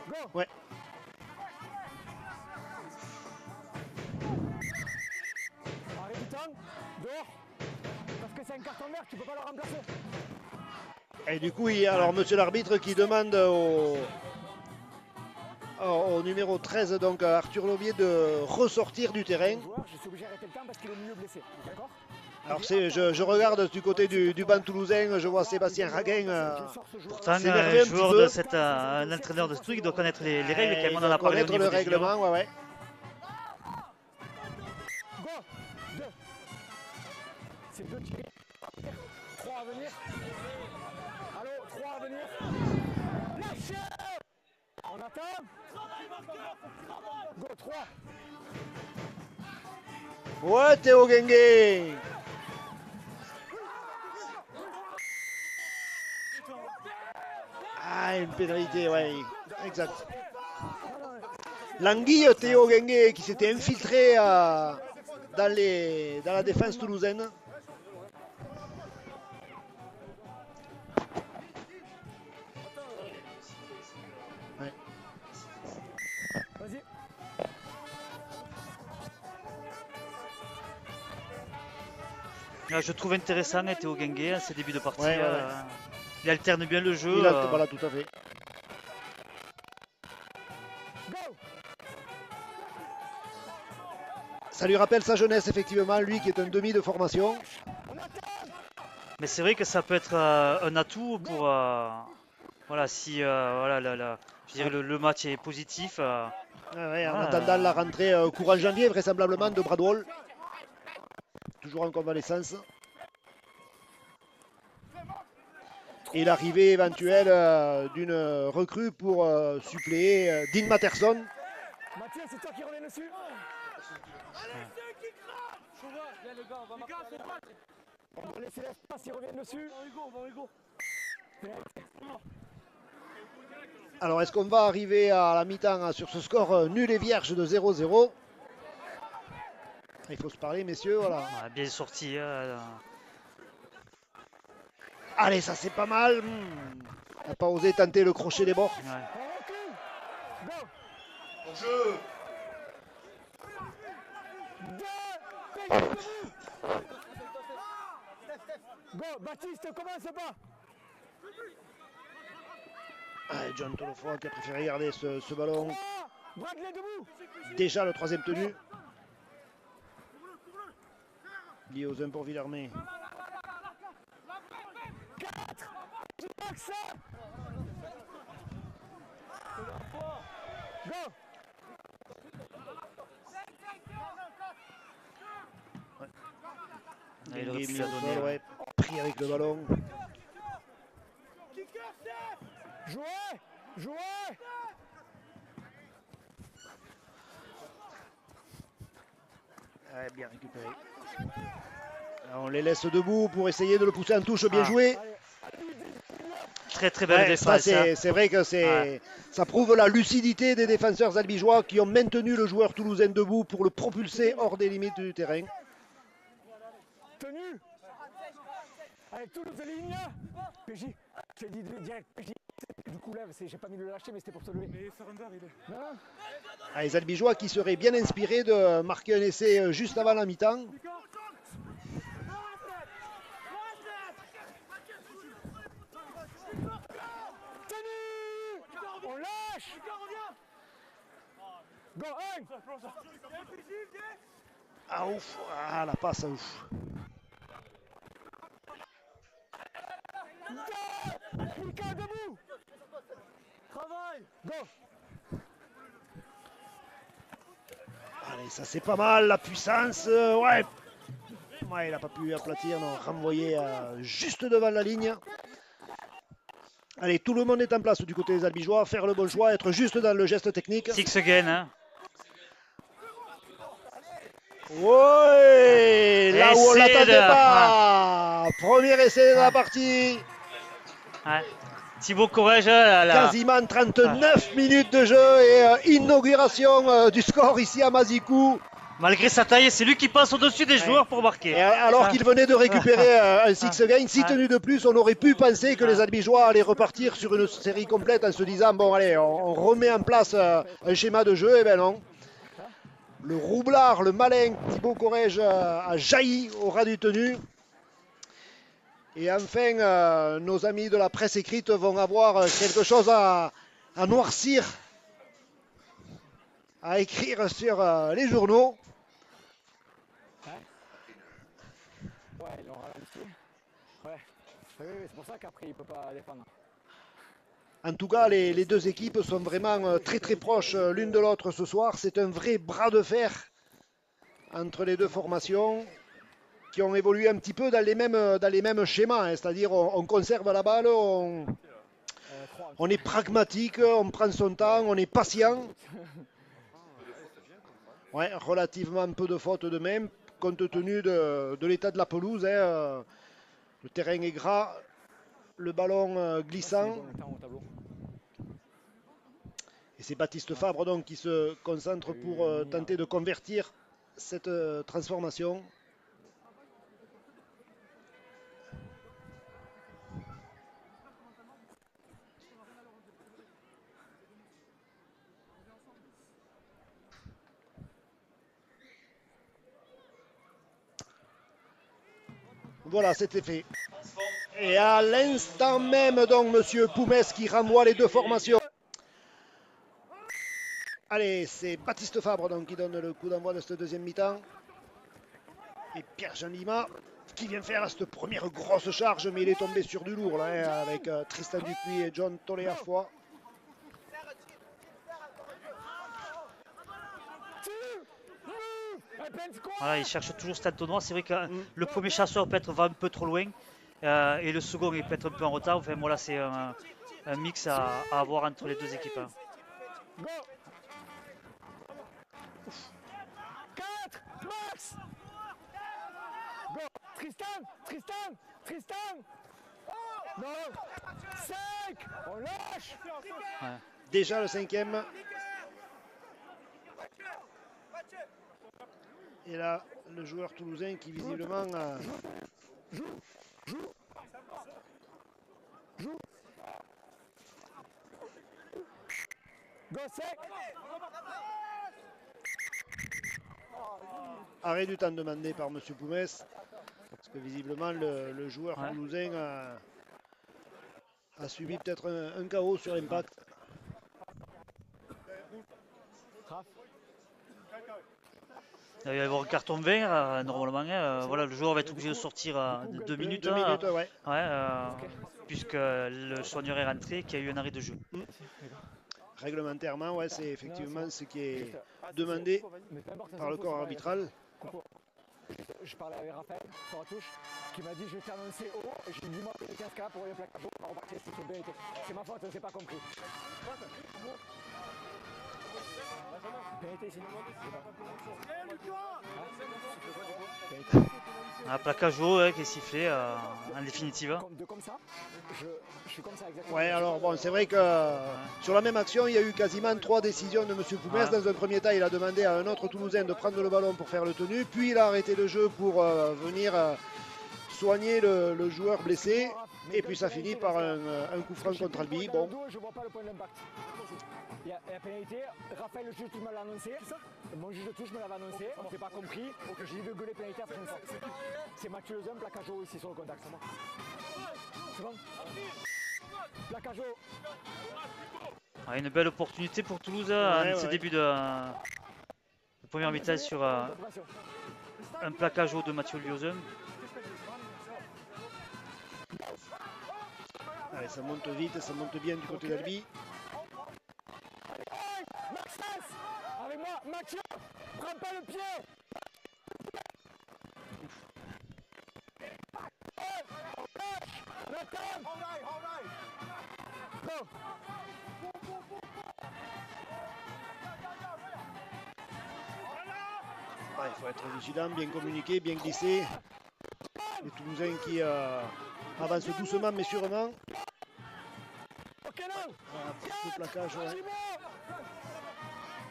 Go. Ouais. Arrêt du temps, dehors. Parce que c'est un carton vert, tu peux pas le remplacer. Et du coup, il y a alors monsieur l'arbitre qui demande au numéro 13, donc à Arthur Laubier, de ressortir du terrain. Je suis obligé d'arrêter le temps parce qu'il est au milieu blessé. D'accord. Alors je regarde du côté du banc toulousain, je vois Sébastien Raguin. Pourtant, s'énerver un un petit joueur peu. de cette, un entraîneur de ce truc doit connaître les règles, quand même, on en a parlé au Connaître niveau le des juniors. règlement, ouais, ouais. Go. 2. C'est 2 tirés. 3 à venir. Allô, 3 à venir. Lâchez. On attend. Go, 3. Ouais, Théo Guinguet. Ah, une pénalité, ouais, exact. L'anguille Théo Guinguet qui s'était infiltré dans la défense toulousaine. Ouais. Vas-y. Je trouve intéressant Théo Guinguet, ses débuts de partie. Ouais, ouais, ouais. Il alterne bien le jeu. Voilà, tout à fait. Go. Ça lui rappelle sa jeunesse, effectivement, lui qui est un demi de formation. On attend. Mais c'est vrai que ça peut être un atout pour. Voilà, si voilà, je dirais le match est positif. Ah ouais, en Ah. attendant la rentrée courant janvier, vraisemblablement, de Bradwell. Toujours en convalescence. Et l'arrivée éventuelle d'une recrue pour suppléer Dean Matterson. Mathieu, c'est toi qui reviens dessus. On va laisser l'espace, ils reviennent dessus. Alors, est-ce qu'on va arriver à la mi-temps sur ce score nul et vierge de 0-0? Il faut se parler, messieurs, voilà. Bien sorti. Allez, ça c'est pas mal. On n'a pas osé tenter le crochet des bords. Ouais. On recule. Go. En jeu. 2. Payez debout. Go, Baptiste, commence pas. Allez, John Tolofoy qui a préféré garder ce ballon. 3. Bradley debout. Déjà le troisième tenu. Lié aux impôts Villarmé. 4. Max. Go. Il aurait pu Guinguet mis la au donner, sol, ouais. Pris avec le ballon. Jouez. Jouez. Ouais, bien récupéré. Alors, on les laisse debout pour essayer de le pousser en touche. Bien joué. Très très belle Ouais, ça, défense. Hein. c'est vrai que ça prouve la lucidité des défenseurs albigeois qui ont maintenu le joueur toulousain debout pour le propulser hors des limites du terrain. Tenu. Avec Toulouse de ligne. PJ, je t'ai dit direct. PJ. Du coup, lève. J'ai pas mis le lâcher, mais c'était pour te lever. Mais Surrender, il est. Non. Ah, les albigeois qui seraient bien inspirés de marquer un essai juste avant la mi-temps. Tenu. On lâche. Go, 1. Ah ouf, ah la passe, ouf. 2. Mika, debout. Travail. Go. Allez, ça c'est pas mal, la puissance, ouais. Ouais, il n'a pas pu aplatir, non, renvoyer juste devant la ligne. Allez, tout le monde est en place du côté des Albigeois, faire le bon choix, être juste dans le geste technique. Six again, hein. Ouais, là où on Essai l'attendait de- pas. Premier essai de la partie. Ouais. Thibaut Courrèges, là, Quasiment 39 minutes de jeu et inauguration du score ici à Mazikou. malgré sa taille, c'est lui qui passe au-dessus des joueurs pour Et marquer. alors qu'il venait de récupérer un six gain, 6 Ouais. tenues de plus, on aurait pu penser que Ouais. les Albigeois allaient repartir sur une série complète en se disant bon allez, on remet en place un schéma de jeu. Et ben non. Le roublard, le malin Thibaut Courrèges a jailli au ras du tenu. Et enfin, nos amis de la presse écrite vont avoir quelque chose à noircir, à écrire sur les journaux. Ouais, ils l'ont ralenti. Ouais. Oui, c'est pour ça qu'après il peut pas défendre. En tout cas, les deux équipes sont vraiment très très proches l'une de l'autre ce soir. C'est un vrai bras de fer entre les deux formations qui ont évolué un petit peu dans les mêmes schémas. Hein. C'est-à-dire on conserve la balle, on est pragmatique, on prend son temps, on est patient. Ouais, relativement peu de fautes de même, compte tenu de l'état de la pelouse. Hein. Le terrain est gras, le ballon glissant. Et c'est Baptiste Fabre donc qui se concentre pour tenter de convertir cette transformation. Voilà, c'était fait. Et à l'instant même, donc, Monsieur Poumès qui renvoie les deux formations. Allez, c'est Baptiste Fabre donc, qui donne le coup d'envoi de cette deuxième mi-temps. Et Pierre-Jean Lima qui vient faire cette première grosse charge, mais il est tombé sur du lourd là, hein, avec Tristan Dupuis et John Tollet à fois. Voilà, il cherche toujours cet entonnoir. C'est vrai que le premier chasseur peut-être va un peu trop loin et le second est peut-être un peu en retard. Enfin, voilà, c'est un mix à avoir entre les deux équipes. Hein. 4, max. Go. Tristan. Non. 5. On lâche. Ouais. Déjà le cinquième. Et là, le joueur toulousain qui visiblement... Go sec. Arrêt du temps demandé par M. Poumès. Parce que visiblement, le joueur toulousain a subi peut-être un KO sur l'impact. Il va y avoir un carton vert normalement. Voilà, le joueur va être obligé de sortir de 2 minutes. 2 minutes, ouais. Puisque le soigneur est rentré, qu'il y a eu un arrêt de jeu. Réglementairement, ouais, c'est effectivement ce qui est demandé par le corps arbitral. Je parlais avec Raphaël sur la touche qui m'a dit je vais t'annoncer haut et je lui ai dit moi les 15 cas pour les plaques on va repartir c'est ma faute, on ne s'est pas compris. Pénalité ici. Un plaquage haut qui est sifflé en définitive. Comme ça, je suis comme ça exactement. Ouais, alors bon, c'est vrai que sur la même action, il y a eu quasiment 3 décisions de M. Poumès. Dans un premier temps, il a demandé à un autre Toulousain de prendre le ballon pour faire le tenu, puis il a arrêté le jeu pour venir soigner le joueur blessé, et puis ça finit par un coup franc contre Albi. Bon. Je vois pas le point d'impact. Il y a la pénalité, Raphaël le juge de touche me l'a annoncé, mon juge de touche me l'avait annoncé, on ne s'est pas compris, donc j'ai dit de gueuler pénalité à la prochaine fois. C'est Mathieu Lezun, plaquage haut ici sur le contact, c'est bon. C'est bon. Plaquage haut. Ah, une belle opportunité pour Toulouse Ouais, en ce ouais. début de première mi-temps sur un plaquage haut de Mathieu Liozum. Allez, ça monte vite, ça monte bien du côté d'Albi. Maxence, avec moi, Mathieu, prends pas le pied. Go. Ah, il faut être vigilant, bien communiquer, bien glisser. Les Toulousains qui avancent doucement mais sûrement. Ok, non. Voilà, le plaquage, ouais.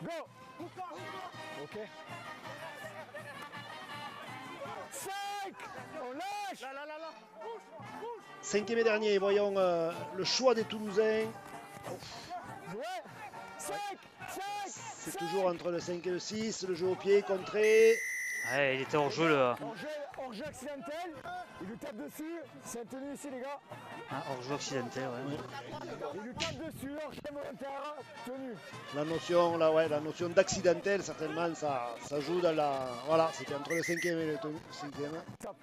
Go. Ok. 5. On lâche. Cinquième et dernier, voyons le choix des Toulousains. Ouais. 5. 5. C'est toujours entre le 5 et le 6, le jeu au pied, contré. Ouais, il était hors jeu le Hors-jeu accidentel. Il lui tape dessus. C'est tenu ici, les gars. hors jeu accidentel. Ouais. Il lui tape dessus. Hors-jeu volontaire. Tenu. La notion, là, ouais, la notion d'accidentel, certainement, ça joue dans la. Voilà, c'était entre le 5e et le 5e. Top.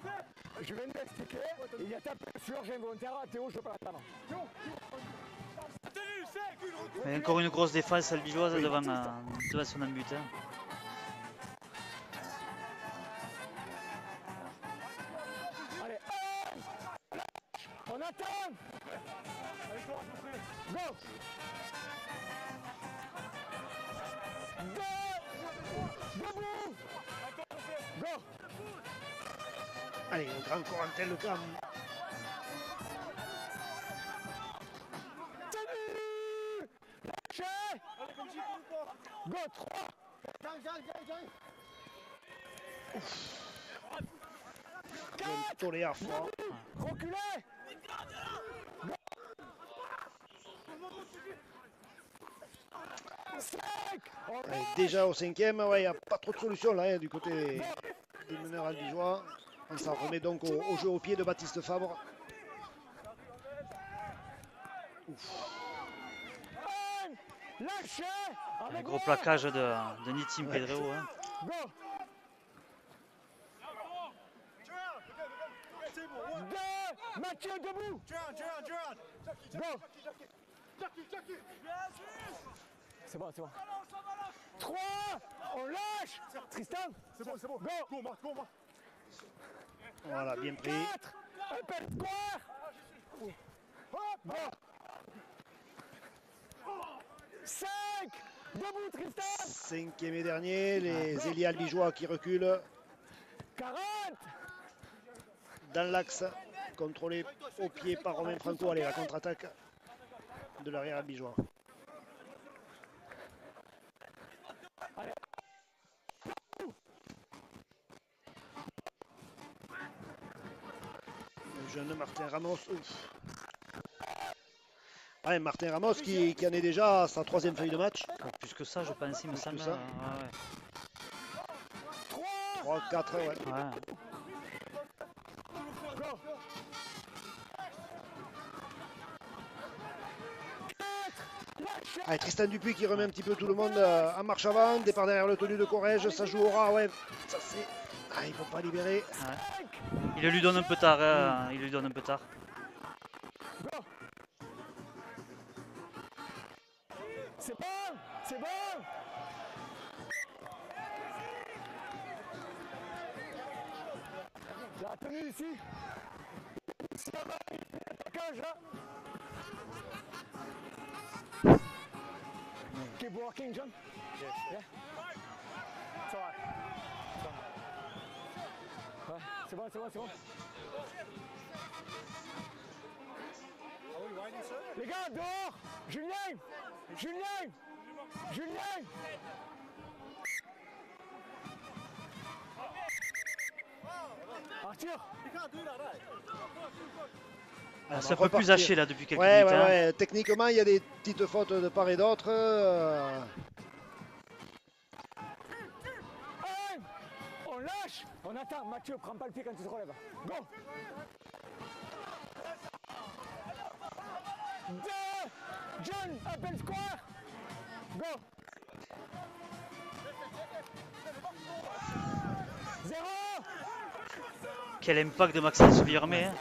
Je viens de l'expliquer. Il a tapé dessus. Hors-jeu volontaire. Théo, je peux pas l'attendre. Mais encore une grosse défense albigeoise devant son but. Hein. Allez, on attend. Go. 2. Debout. Go. Allez, le grand Corentin Lecam. Tenu. Lâchez. Go. 3. Tollé à froid. Reculez. Allez, déjà au 5e, ouais, il n'y a pas trop de solution là, hein, du côté des meneurs albigeois. On s'en remet donc au jeu au pied de Baptiste Fabre. Lâchez. Un gros plaquage de Nitim Pedrero. Hein. Go. 2. Mathieu debout. Go. C'est bon, c'est bon. 3. On lâche. Tristan. C'est bon, c'est bon. Go. Go. Voilà, bien pris. 4. Un peu de square. Go. 5. Debout, Tristan. 5e et dernier, les ailiers albigeois qui reculent 40. dans l'axe, contrôlé au pied par Romain Franco. Allez, la contre-attaque de l'arrière albigeois. Le jeune Martin Ramos. Ouf. Ouais, Martin Ramos qui en est déjà à sa 3e feuille de match. Plus que ça, je pense, il me semble. ça. Ouais. 3, 4, ouais. Ouais. Allez, Tristan Dupuis qui remet un petit peu tout le monde en marche avant. Départ derrière le tenu de Corrège, ça joue au ras, ouais. Ça c'est. Ah, il ne faut pas libérer. Ouais. Il le lui donne un peu tard. Hein. Il lui donne un peu tard. C'est bon. C'est bon. La tenue ici. Ça va. Cage, hein. Keep walking, John. Yes. Yeah. It's all right. Ouais, c'est bon, c'est bon, c'est bon. Les gars, dehors. Julien. Julien. Julien. Arthur. Ah, c'est un peu plus haché là depuis quelques ouais, minutes. ouais, Hein. ouais. Techniquement, il y a des petites fautes de part et d'autre. On lâche. On attend. Mathieu, prends pas le pied quand tu te relèves. Go. John, appelle square. Go. 0. Quel impact de Maxence Villermé. Hein.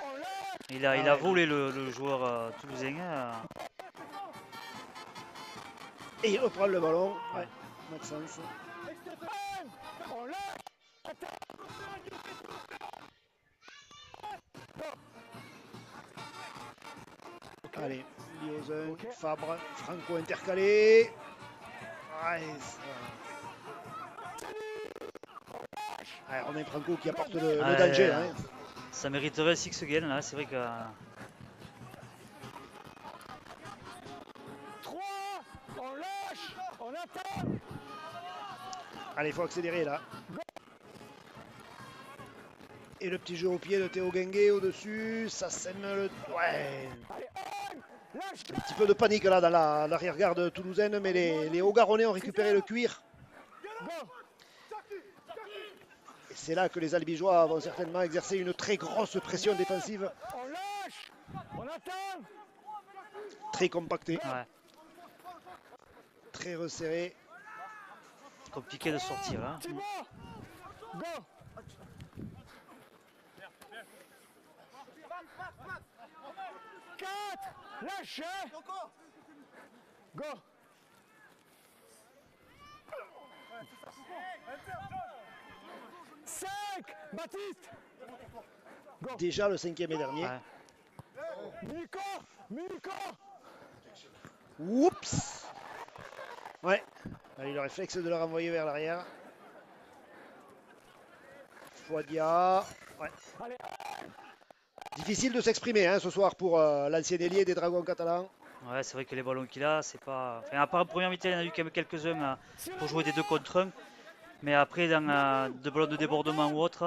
On lâche. Il a volé le joueur toulousain. Et il reprend le ballon. Ouais, Maxence. On lâche. Allez, Liozen, Ok. Fabre, Franco intercalé. Ouais, Romain Franco qui apporte le danger. Hein. Ça mériterait 6 gains là, c'est vrai que. 3. On lâche. On attend. Allez, il faut accélérer là. Et le petit jeu au pied de Théo Guinguet au-dessus. Ça sème le. Ouais. Allez, lâche. Un petit peu de panique là dans l'arrière-garde toulousaine, mais les Hauts-Garonnais ont récupéré le cuir. Go. Et c'est là que les Albigeois vont certainement exercer une très grosse pression défensive, On lâche. On attend. très compactée, Ouais, très resserrée. compliqué de sortir. Hein. Thibaut. Go. Lâche. Go. 5. Baptiste. Déjà le 5e et dernier. Ouais. Nico. Oups. Ouais. Allez, le réflexe de le renvoyer vers l'arrière. Fouadia. Ouais. Allez. Difficile de s'exprimer hein, ce soir pour l'ancien ailier des Dragons catalans. Ouais, c'est vrai que les ballons qu'il a, c'est pas. Enfin, à part en première mi-temps, il y en a eu quand même quelques-uns pour jouer des 2 contre 1. Mais après, dans de ballons de débordement ou autre,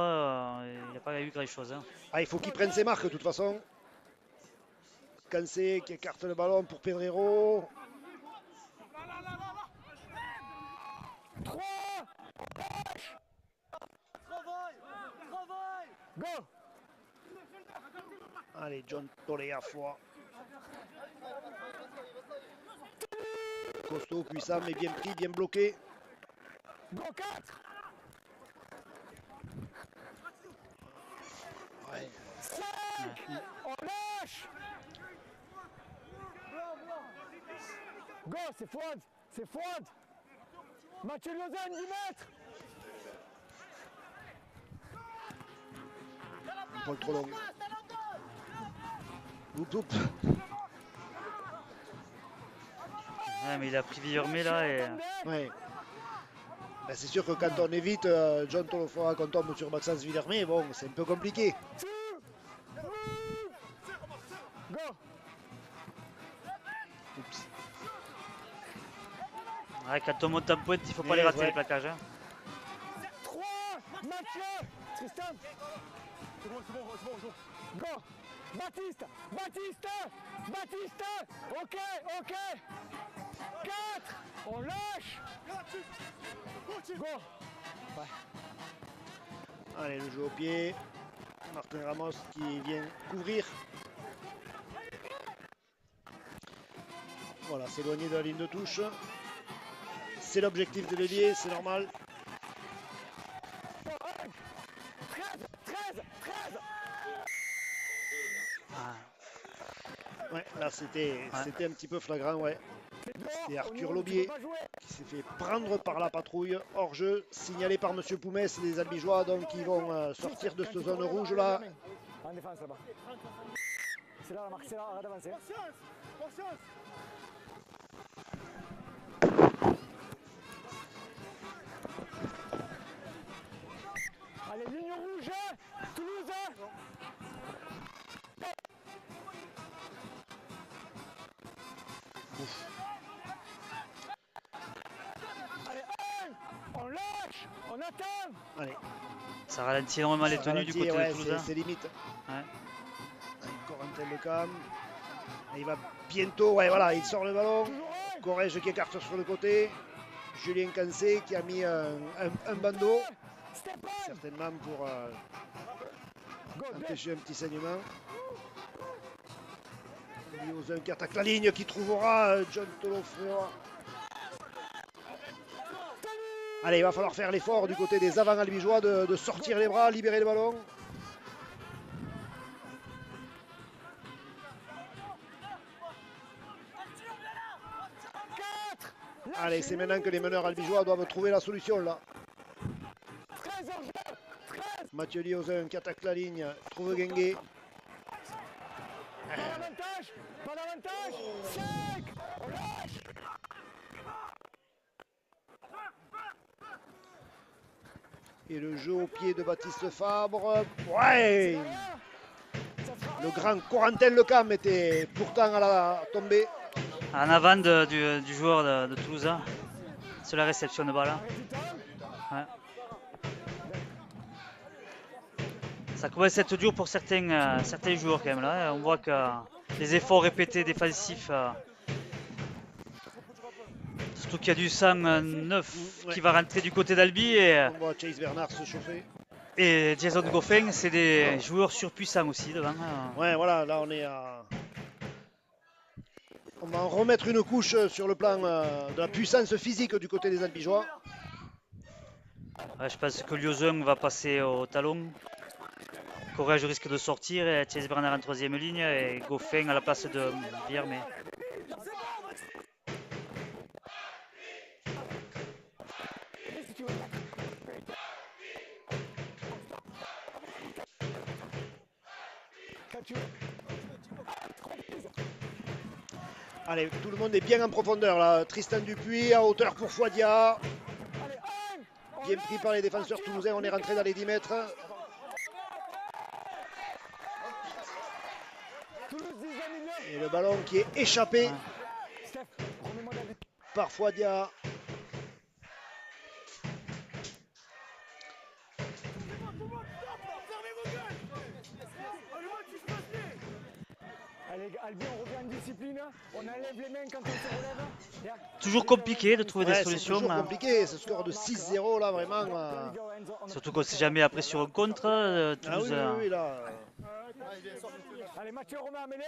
il n'y a pas eu grand-chose. Hein. Ah, il faut qu'il prenne ses marques de toute façon. Cancé qui écarte le ballon pour Pedrero. 3. Go. Allez, John Tolé à fois. Costaud, puissant, mais bien pris, bien bloqué. Go 4. Ouais. 5. On lâche. Go, c'est Fouad. Mathieu Lausanne, 10 mètres. Paul trop long. Oups. Ouais, mais il a pris Villermé là et. Ouais. Ben, c'est sûr que quand on évite John Tolofora, quand on tombe sur Maxence Villermé, bon, c'est un peu compliqué. Go. Oups. Ouais, quand on monte en pointe, il faut pas les Ouais, rater ouais. les plaquages. Hein. 3. Mathieu. Tristan. C'est bon. Go. Baptiste. Ok. 4. On lâche. Go. Allez, le jeu au pied. Martin Ramos qui vient couvrir. Voilà, s'éloigner de la ligne de touche. C'est l'objectif de l'ailier, c'est normal. 13. Ouais, là c'était un petit peu flagrant, ouais. C'est Arthur Laubier qui s'est fait prendre par la patrouille hors jeu, signalé par Monsieur Poumès, les Albigeois, donc ils vont sortir de cette zone rouge là. En défense là-bas. C'est là la marque, c'est là, arrête d'avancer. Allez, ligne rouge, Toulouse. Allez, on lâche, on attend. Allez, Ça ralentit énormément les tenues du côté ouais, de Toulouse. c'est limite. Ouais. Corentin Lecam. Il va bientôt, ouais voilà, il sort le ballon. Corrège qui écarte sur le côté. Julien Cancé qui a mis un bandeau, certainement pour empêcher un petit saignement. Liozen qui attaque la ligne, qui trouvera John Tolofeo. Allez, il va falloir faire l'effort du côté des avants albigeois de sortir les bras, libérer le ballon. Allez, c'est maintenant que les meneurs albigeois doivent trouver la solution là. Mathieu Liozen qui attaque la ligne, trouve Guinguet. Pas d'avantage, pas d'avantage. 5, on lâche. Et le jeu au pied de Baptiste Fabre. Ouais! Le grand Corentin Lecam était pourtant à la tombée. En avant du joueur de Toulouse. Sur la réception de balle. Ouais. Ça commence à être dur pour certains joueurs quand même là. On voit que les efforts répétés défensifs, surtout qu'il y a du sang neuf qui va rentrer du côté d'Albi On voit Chase Bernard se chauffer. et Jason Goffin, c'est des joueurs surpuissants aussi devant. Ouais, voilà, là on est à... On va en remettre une couche sur le plan de la puissance physique du côté des Albigeois. Ouais, je pense que Liozen va passer au talon. Corrège risque de sortir, et Chase Bernard en troisième ligne et Goffin à la place de Viermet. Allez, tout le monde est bien en profondeur là. Tristan Dupuis à hauteur pour Fouadia. Bien pris par les défenseurs toulousains, on est rentré dans les 10 mètres. Et le ballon qui est échappé par Fouadia. Allez, Albi, on revient en discipline. On enlève les mains quand on se relève. Toujours compliqué de trouver des solutions. C'est toujours compliqué, ce score de 6-0 là vraiment. Surtout qu'on ne sait jamais après sur un contre. Toulouse, oui, là. Allez, Mathieu Romain à mêler.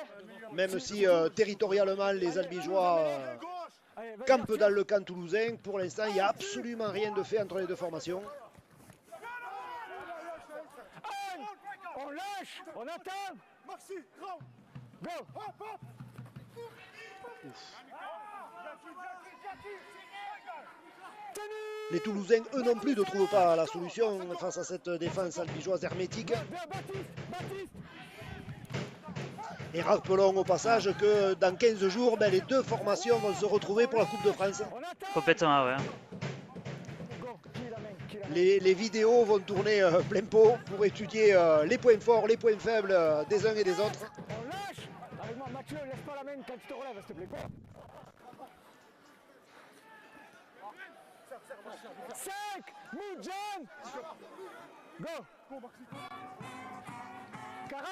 Même si territorialement les Albigeois campent dans le camp toulousain, pour l'instant il n'y a absolument rien de fait entre les deux formations. On lâche, on attend. Go. Les Toulousains, eux non plus, ne trouvent pas la solution face à cette défense albigeoise hermétique. Et rappelons au passage que dans 15 jours, les deux formations vont se retrouver pour la Coupe de France. complètement, ouais. Les vidéos vont tourner plein pot pour étudier les points forts, les points faibles des uns et des autres. On lâche. Avec moi, Mathieu, laisse pas la main quand tu te relèves, s'il te plaît. 5, move John. Go. 40.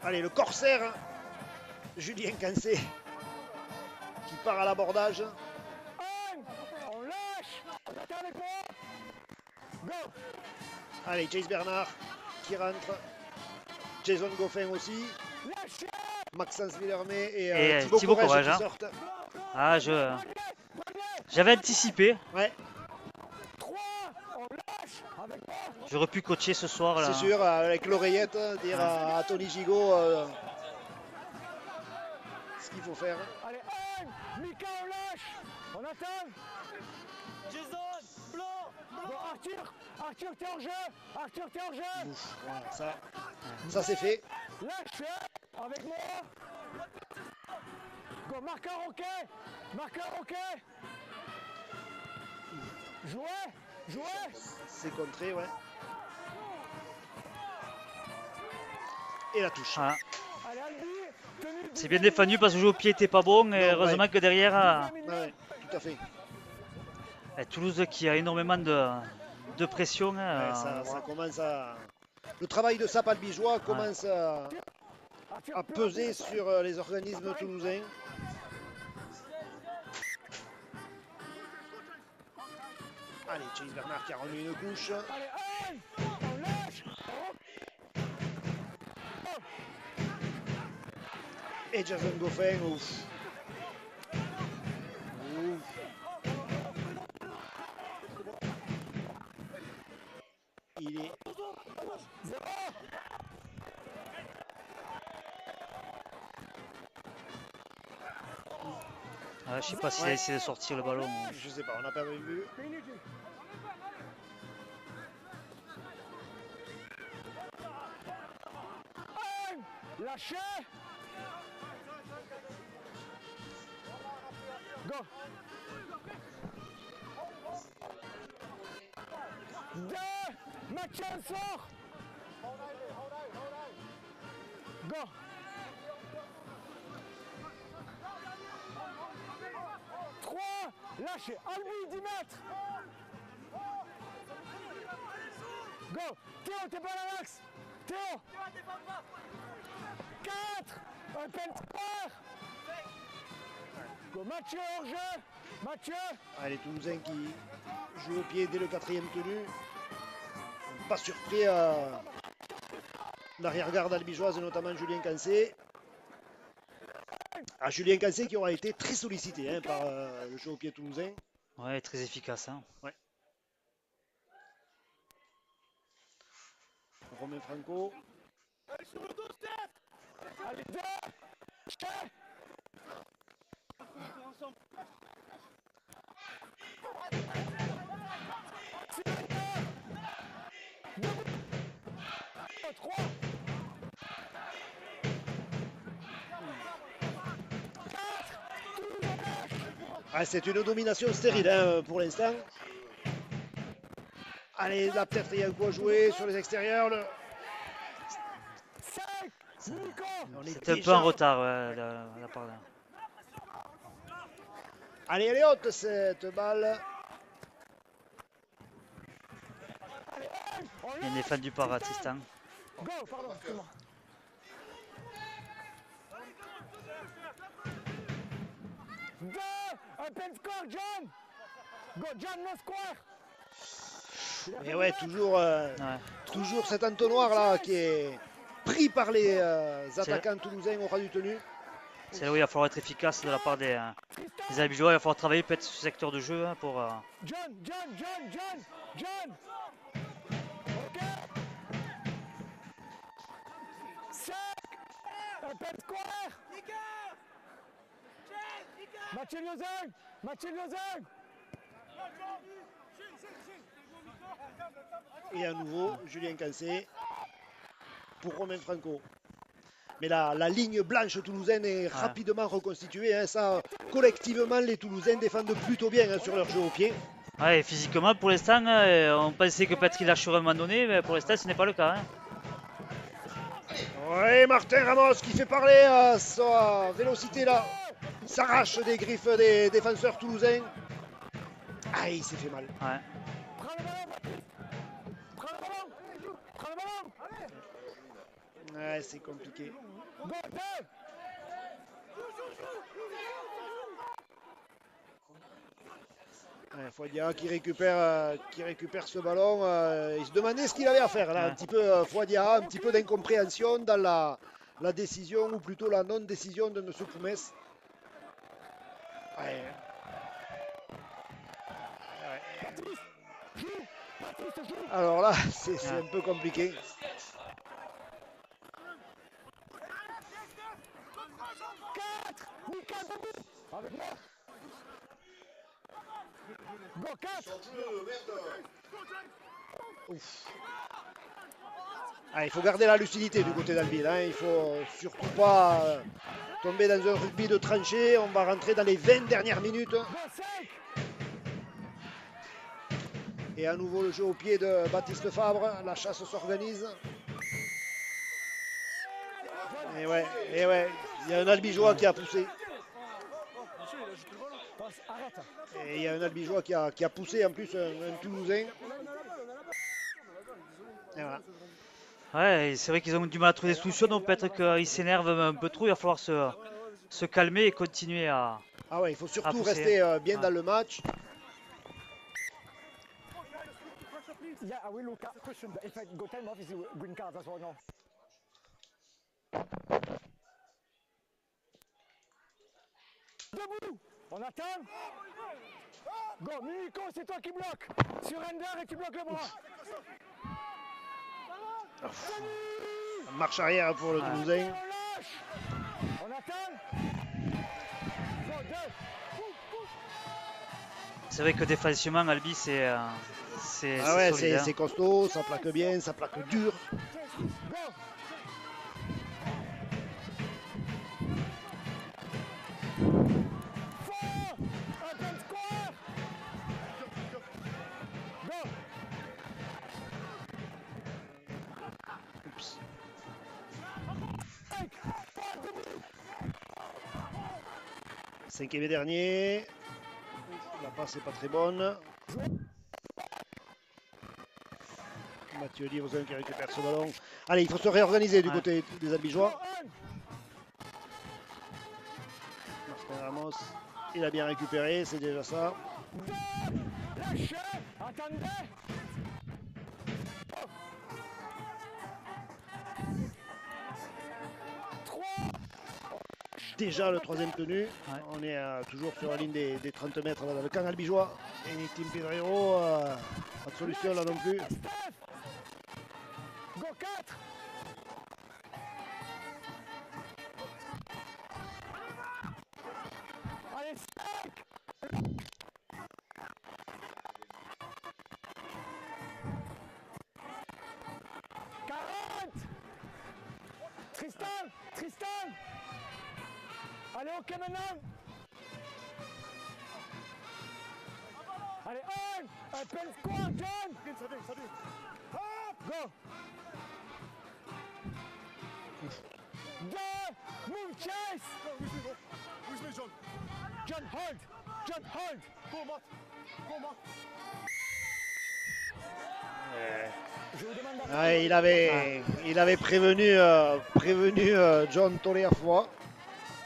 Allez, le corsaire, Julien Cancé, qui part à l'abordage. On lâche. Attends avec moi. Go. Allez, Chase Bernard qui rentre. Jason Goffin aussi. Lâchez. Maxence Villermé et, Et Thibaut Thibaut Corrège Corrège, qui hein. sortent. Ah, j'avais anticipé. Ouais, 3. On lâche. Avec moi. J'aurais pu coacher ce soir là. c'est sûr, avec l'oreillette, dire à Tony Gigot ce qu'il faut faire. Allez, Mika, on lâche. On attend. Jason, blanc. Bon, Arthur, t'es en jeu. Arthur, t'es en jeu. Ouf, voilà, ça c'est fait. Lâche avec moi. Go, marqueur, ok. Marqueur, ok. Jouez. C'est contré, ouais. Et la touche. Ah. Allez, Albi, tenue. C'est bien défendu parce que le jeu au pied était pas bon. Et Non, heureusement ouais. que derrière, Ouais, tout à fait. Toulouse qui a énormément de pression. Ouais, ça commence à... Le travail de Sap albigeois commence à peser sur les organismes toulousains. Allez, Chase Bernard qui a remis une couche. Allez, on lâche. Et Jason Goffin, ouf. Ouf. Il est... Je sais pas s'il a essayé de sortir le ballon. Je sais pas, on n'a pas vu. Lâchez. Go. 2. Mathieu sort. Go. 3. Lâchez. Albi, 10 mètres. Go. Théo, t'es pas à l'axe. Théo. 4. Un penalty. Go. Mathieu hors jeu. Mathieu. Les Toulousains qui jouent au pied dès le 4e tenu. Pas surpris l'arrière-garde albigeoise, notamment Julien Cancé. Julien Cancé qui aura été très sollicité par le jeu au pied toulousain. Ouais, très efficace. Hein. Ouais. Romain Franco. Allez, 2. C'est une domination stérile pour l'instant. Allez, là peut-être il y a un coup à jouer sur les extérieurs. C'était un peu en retard, ouais, la part là. Allez, elle est haute cette balle. Il est défendu par Tristan. Go, pardon, excuse-moi. Open score, John. Go, John, no square. Et ouais, toujours cet entonnoir là qui est pris par les attaquants toulousains au ras du tenu. C'est là où il va falloir être efficace de la part des Albigeois. Il va falloir travailler peut-être sur ce secteur de jeu pour. John. Ok. 5. Open square. Mathieu Liozin. Et à nouveau, Julien Cancé pour Romain Franco. Mais la ligne blanche toulousaine est rapidement reconstituée. Ça, collectivement, les Toulousains défendent plutôt bien sur leur jeu au pied. Ouais, et physiquement, pour l'instant, on pensait que peut-être qu'il lâcherait à un moment donné, mais pour l'instant, ce n'est pas le cas. Oui, Martin Ramos qui fait parler sa vélocité là. S'arrache des griffes des défenseurs toulousains. Il s'est fait mal. Ouais. Prends le ballon. Ouais, c'est compliqué. Fouadia qui récupère ce ballon. Il se demandait ce qu'il avait à faire là. Un petit peu Fouadia, un petit peu d'incompréhension dans la décision, ou plutôt la non-décision de M. Poumès. Alors là, c'est un peu compliqué. Go 4. Il faut garder la lucidité du côté d'Albi. Il faut surtout pas tomber dans un rugby de tranchée. On va rentrer dans les 20 dernières minutes. Et à nouveau le jeu au pied de Baptiste Fabre. La chasse s'organise. Et ouais, il y a un Albigeois qui a poussé. Et il y a un Albigeois qui a poussé en plus un Toulousain. Et voilà. Ouais, c'est vrai qu'ils ont du mal à trouver des solutions, donc peut-être qu'ils s'énervent un peu trop. Il va falloir se calmer et continuer à. Il faut surtout rester bien dans le match. Yeah, I will look at the question, but if I go time off, is it green card as well now? debout. On attend. Go, Nico, c'est toi qui bloques. Sur Ender et tu bloques le bras. Marche arrière pour le Toulousain. On lâche. On attend. Go, 2. C'est vrai que défensivement, Albi, c'est Ah ouais, solide, hein. c'est costaud, ça plaque bien, ça plaque dur. Go. Fort. Open square. Go. Oups. 5. Fort debout. Cinquième et dernier. La passe n'est pas très bonne. Mathieu Livouzin qui récupère ce ballon. Allez, il faut se réorganiser du côté des Albigeois. Martin Ramos, il a bien récupéré, c'est déjà ça. Lâchez. Attendez. Déjà le troisième tenu. On est toujours sur la ligne des 30 mètres là, dans le camp albigeois. Et Tim Pedrero, pas de solution là non plus. Go 4. Allez 5. Tristan. Allez, ok maintenant. Allez, un pen square, John. Go. 2. Move chase. John, hold. Je vous demande Ouais, il avait prévenu John Toléafoy.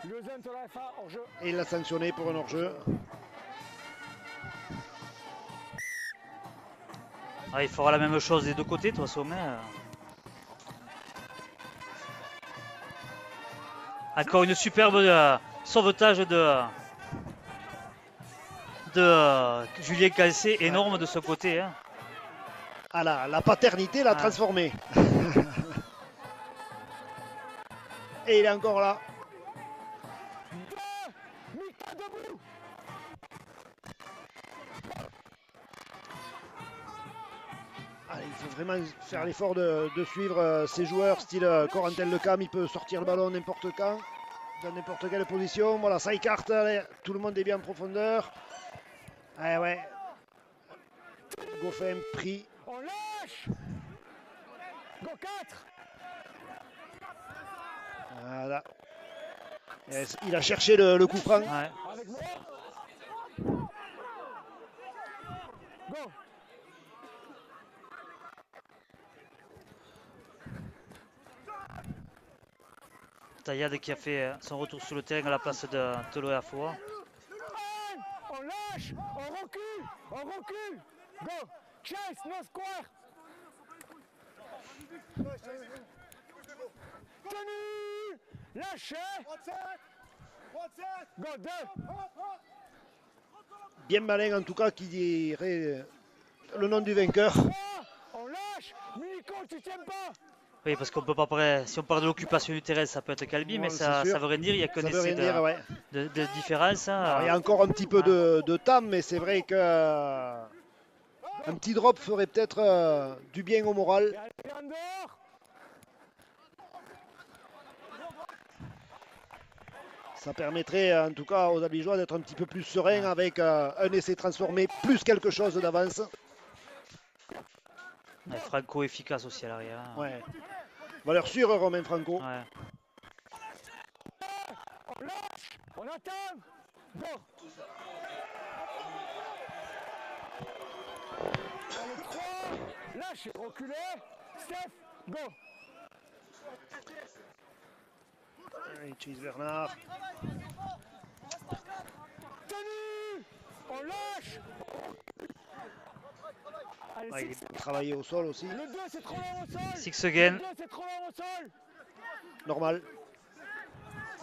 Lausanne sur la FA hors jeu. Et il l'a sanctionné pour un hors-jeu. Il fera la même chose des deux côtés, de toute façon. Encore une superbe sauvetage de Julien Calcé, énorme de ce côté. Hein. Ah là, la paternité l'a transformé. Et il est encore là. Allez, il faut vraiment faire l'effort de suivre ces joueurs, style Corentin Lecam, il peut sortir le ballon n'importe quand, dans n'importe quelle position. Voilà, ça écarte, allez, tout le monde est bien en profondeur. Ah ouais. Goffin pris. On lâche. Go 4. Voilà. Il a cherché le coup franc. Ouais. Avec moi. Go. Taillade qui a fait son retour sur le terrain à la place de Toléafoy. On lâche. On recule. Go. Chase, no square. Tenu. Lâchez. Go 2. Bien malin en tout cas qui dirait le nom du vainqueur. On lâche. Nico, tu tiens pas. Oui, parce qu'on peut pas parler. Si on parle de l'occupation du terrain, ça peut être Calbi, mais ça veut rien dire. Il n'y a que ça des veut rien essais dire, ouais. de différence. Hein. Alors, il y a encore un petit peu de temps, mais c'est vrai que un petit drop ferait peut-être du bien au moral. Ça permettrait en tout cas aux Albigeois d'être un petit peu plus sereins avec un essai transformé plus quelque chose d'avance. Ouais, Franco efficace aussi à l'arrière. Hein. Ouais. Valeur sûre, Romain Franco. Ouais. On lâche. On attend. Go. Allez, 3. Lâche. Reculez. Steph. Go. Allez, Chase Bernard. Tenu. On lâche. Allez, Ah, il est travaillé au sol aussi. le 2 c'est trop long au sol. Six again. Le 2 c'est trop long au sol. Normal.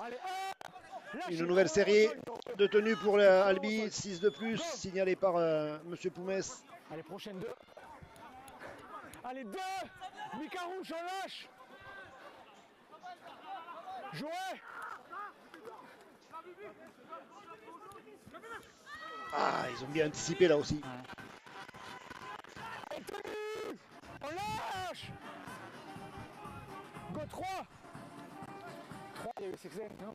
Allez, 1. Une nouvelle série. de tenue pour Albi, 6 de plus, signalé par Monsieur Poumès. Allez, prochaine 2. Allez, 2. Micarouche, on lâche. Jouez. Ah, ils ont bien anticipé là aussi. Ouais. On lâche. Go 3. 3, il y a eu 6, non?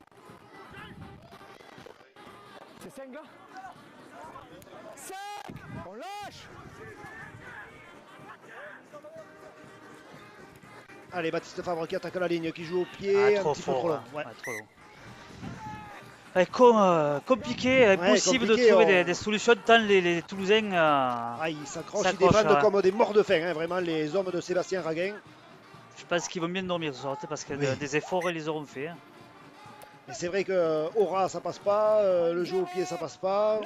C'est 5 là? 5. On lâche. Allez, Baptiste Fabre qui attaque la ligne, qui joue au pied, un trop petit peu fort, trop long. hein. Ouais. Ouais, trop long. Compliqué, impossible compliqué, de trouver on- des solutions tant les Toulousains. Ah, ils s'accrochent, ils S'accrochent, défendent ouais. comme des morts de faim, hein, vraiment, les hommes de Sébastien Raguin. Je pense qu'ils vont bien dormir ce soir, tu sais, parce que Oui. des efforts ils les auront fait. Hein. Et c'est vrai que Aura, ça passe pas, le jeu au pied, ça passe pas.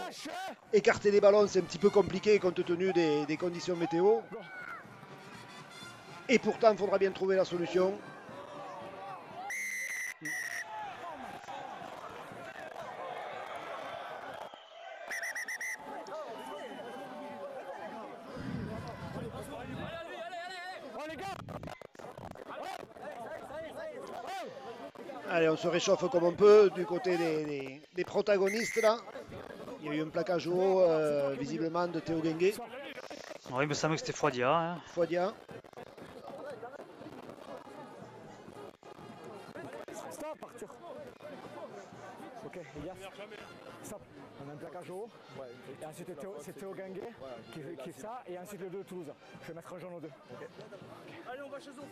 Écarter les ballons, c'est un petit peu compliqué compte tenu des conditions météo. Et pourtant, il faudra bien trouver la solution. Oh les gars. Allez, on se réchauffe comme on peut du côté des protagonistes là. Il y a eu un plaquage haut, visiblement, de Théo Guinguet. Ouais, il me semble que c'était Fouadia. Hein. Fouadia. Stop, Arthur. Ok, les gars. Stop. On a un plaquage haut. Et ensuite, c'est Théo Guinguet qui fait ça. Et ensuite, le 2 de Toulouse. Je vais mettre un jaune aux 2. Okay. Allez, on va chez eux.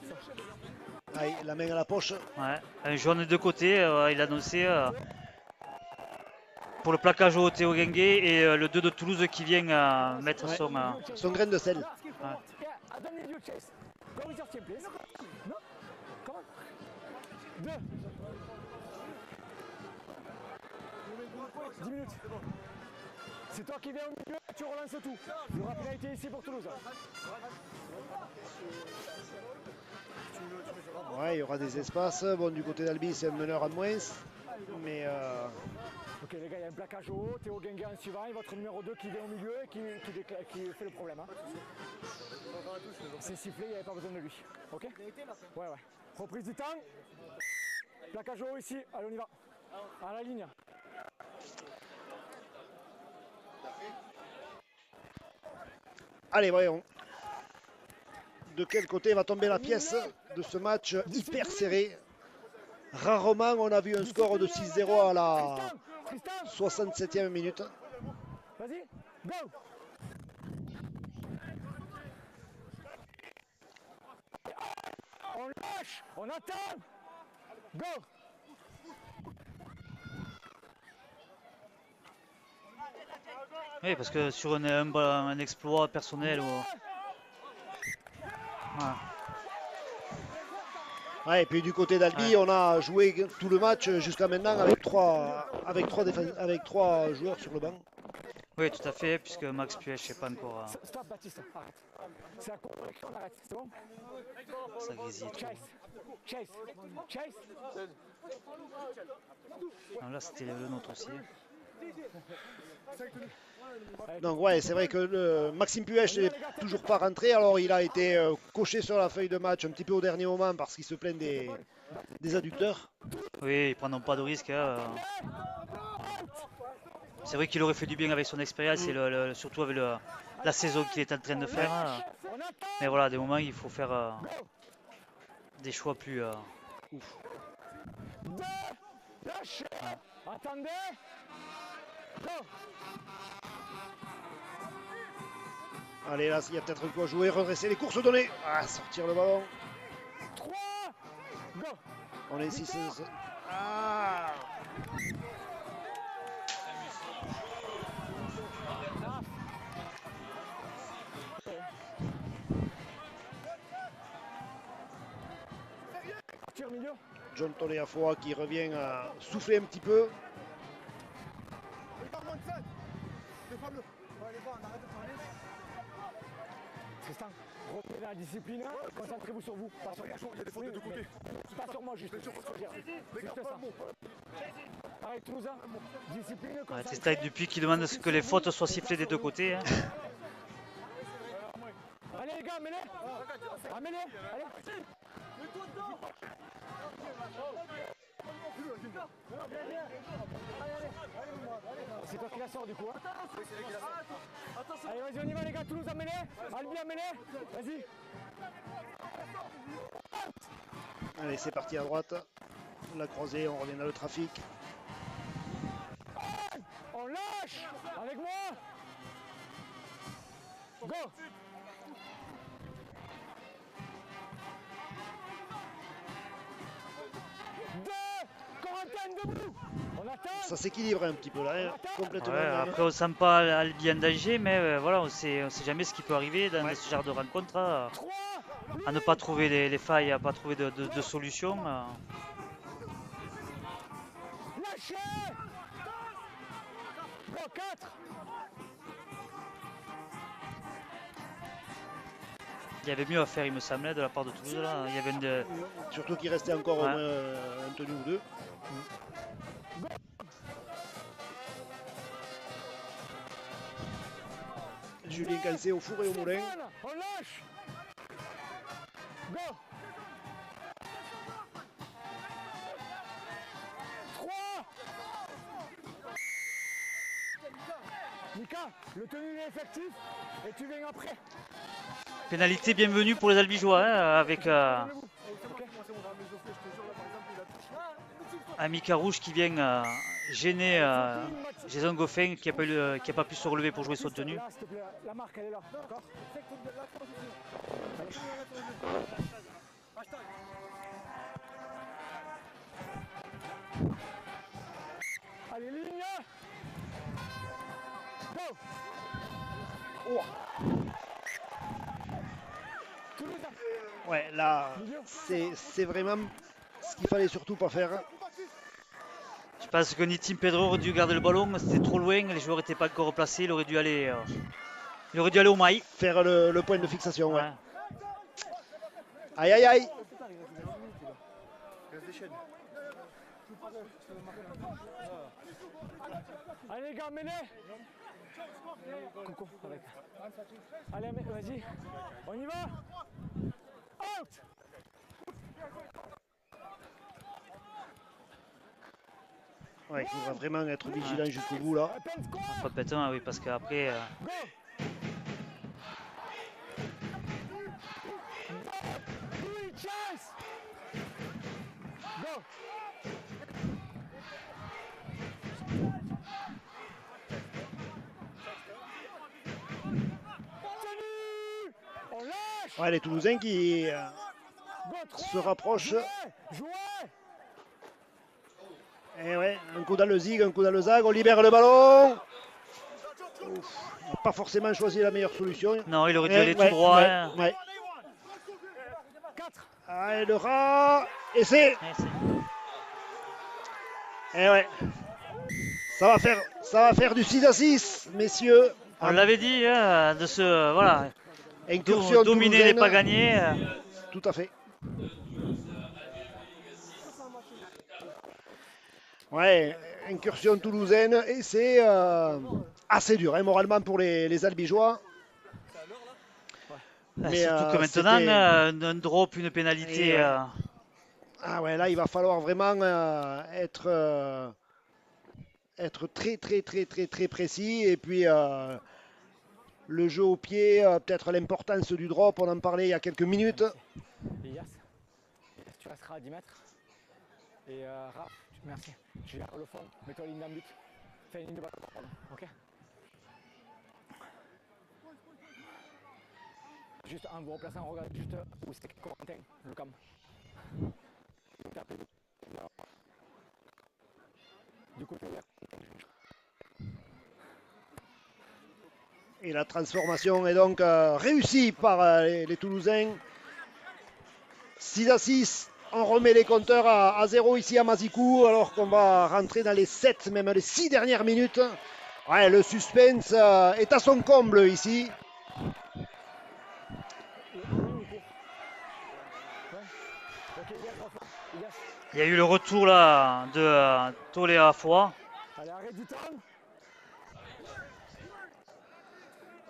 Allez, la main à la poche. Ouais. Un jaune de côté, il a annoncé pour le plaquage au Théo Guinguet et le 2 de Toulouse qui vient mettre Ouais. son. Son grain de sel. Ouais. Attendez, you chase. Go with your team, please. No? Come on. 2. 10 minutes. C'est toi qui viens au milieu, tu relances tout. Il y aura pénalité ici pour Toulouse. Ouais, il y aura des espaces. Bon, du côté d'Albi, c'est un meneur à moins. Mais Ok les gars, il y a un plaquage haut, Théo Guinguet en suivant, et votre numéro 2 qui vient au milieu et qui fait le problème. Hein. C'est sifflé, il n'y avait pas besoin de lui. Ok? Ouais, ouais. Reprise du temps. Plaquage haut ici, allez on y va. À la ligne. allez, voyons. De quel côté va tomber la pièce de ce match hyper serré. Rarement on a vu un score de 6-0 à la Tristan, 67e minute. vas-y, go. On lâche, on attend. Go. Oui, parce que sur un exploit personnel ou. Ouais. Ouais, et puis du côté d'Albi, on a joué tout le match jusqu'à maintenant avec trois joueurs sur le banc. Oui, tout à fait, puisque Max Puech n'est pas encore. Stop Baptiste, arrête. C'est la correction, on arrête, c'est bon? Ça grésille trop. Chase, chase. Non, là, c'était le nôtre aussi. Donc ouais, c'est vrai que Maxime Puech n'est toujours pas rentré, alors il a été coché sur la feuille de match un petit peu au dernier moment parce qu'il se plaint des adducteurs. Oui, ils prendront pas de risque. Hein. C'est vrai qu'il aurait fait du bien avec son expérience et surtout avec la saison qu'il est en train de faire. Hein. Mais voilà, à des moments, il faut faire des choix plus ouf. Lâchez. Attendez. Go. Allez, là, il y a peut-être quoi jouer, redresser les courses données. Ah, sortir le ballon. 3. Go. On est 6. Ah. Tire milieu. John Toléafoa qui revient à souffler un petit peu. Tristan, reprenez la discipline, concentrez-vous sur vous. Pas sur, il y a des fautes de côté. Pas sur moi, juste. Juste ça. Arrête Toulousain. Discipline, Ouais, concentre. Testaille depuis qui demande à ce que les fautes soient sifflées des deux côtés. Hein. Allez les gars, mets-les. Ah, mets-les. Allez. C'est toi qui la sors du coup. Hein. Allez, vas-y, on y va les gars. Toulouse, mets-les. Albi, mets-les. Vas-y. Allez, c'est parti à droite. La croisée, on revient dans le trafic. On lâche. Avec moi. Go. Corentin debout. On attend. Ça s'équilibre un petit peu là, hein. Complètement. Ouais, après, on ne sent pas Albi en danger, mais voilà, on sait jamais ce qui peut arriver dans ce genre de rencontre. À ne pas trouver les failles, à ne pas trouver de solution. Lâchez. Go, 4. Il y avait mieux à faire, il me semblait, de la part de Toulouse. Là. Il y avait une... Surtout qu'il restait encore au Ouais. moins un tenue ou deux. Julien Cancé au four et au moulin. On lâche. Go. 3. Mika, le tenue est effectif et tu viens après. Pénalité bienvenue pour les Albigeois, hein, avec Mika Rouge qui vient gêner Jason Goffin qui n'a pas pu se relever pour jouer son tenue. Là, s'il te plaît, la marque elle est là, d'accord. Allez, ligne. Go. Oh. Toulouse. Ouais, là, c'est vraiment ce qu'il fallait surtout pas faire. Je pense que Nitim Pedro aurait dû garder le ballon, c'était trop loin, les joueurs n'étaient pas encore replacés, il aurait dû aller au mail. Faire le point de fixation, ouais. Ouais. Aïe aïe aïe. Allez les gars, mets-les. Coucou, avec. Allez, vas-y. On y va. Out. Ouais, il faudra vraiment être vigilant jusqu'au bout là. Open square. Complètement, oui, parce qu'après, Go. Louis, chase. Go. Tenue. On lâche. Ouais, les Toulousains qui Go, 3. se rapprochent. Jouez. Et ouais, un coup dans le zig, un coup dans le zag, on libère le ballon. Ouf, il n'a pas forcément choisi la meilleure solution. non, il aurait dû Ouais, aller ouais, tout droit. ouais, Hein. ouais. 4. Ah, et le rat. Et c'est. Ouais, Et ouais. Ça va faire du 6-6, messieurs. on l'avait dit, hein, de se voilà, Incursion dominer toulousaine. n'est pas gagner. Tout à fait. Ouais, incursion toulousaine et c'est assez dur hein, moralement pour les Albigeois. Mais, Surtout que maintenant, c'était- un drop, une pénalité. Et, Ah ouais, là il va falloir vraiment être très précis et puis le jeu au pied, peut-être l'importance du drop, on en parlait il y a quelques minutes. Et Yass, tu resteras à 10 mètres. Et Raph, merci. Tu gères le fond, mets-toi ligne d'un but. Fais une ligne de balle, pardon, ok. Juste en vous replaçant, regarde juste où c'est Corentin, le cam. Du coup, Et la transformation est donc réussie par les Toulousains. 6-6, on remet les compteurs à 0 ici à Mazikou, alors qu'on va rentrer dans les 7, même les 6 dernières minutes. Ouais, le suspense est à son comble ici. ok, Yass, Il y a eu le retour là de Toléa Foix. Allez, arrête du temps.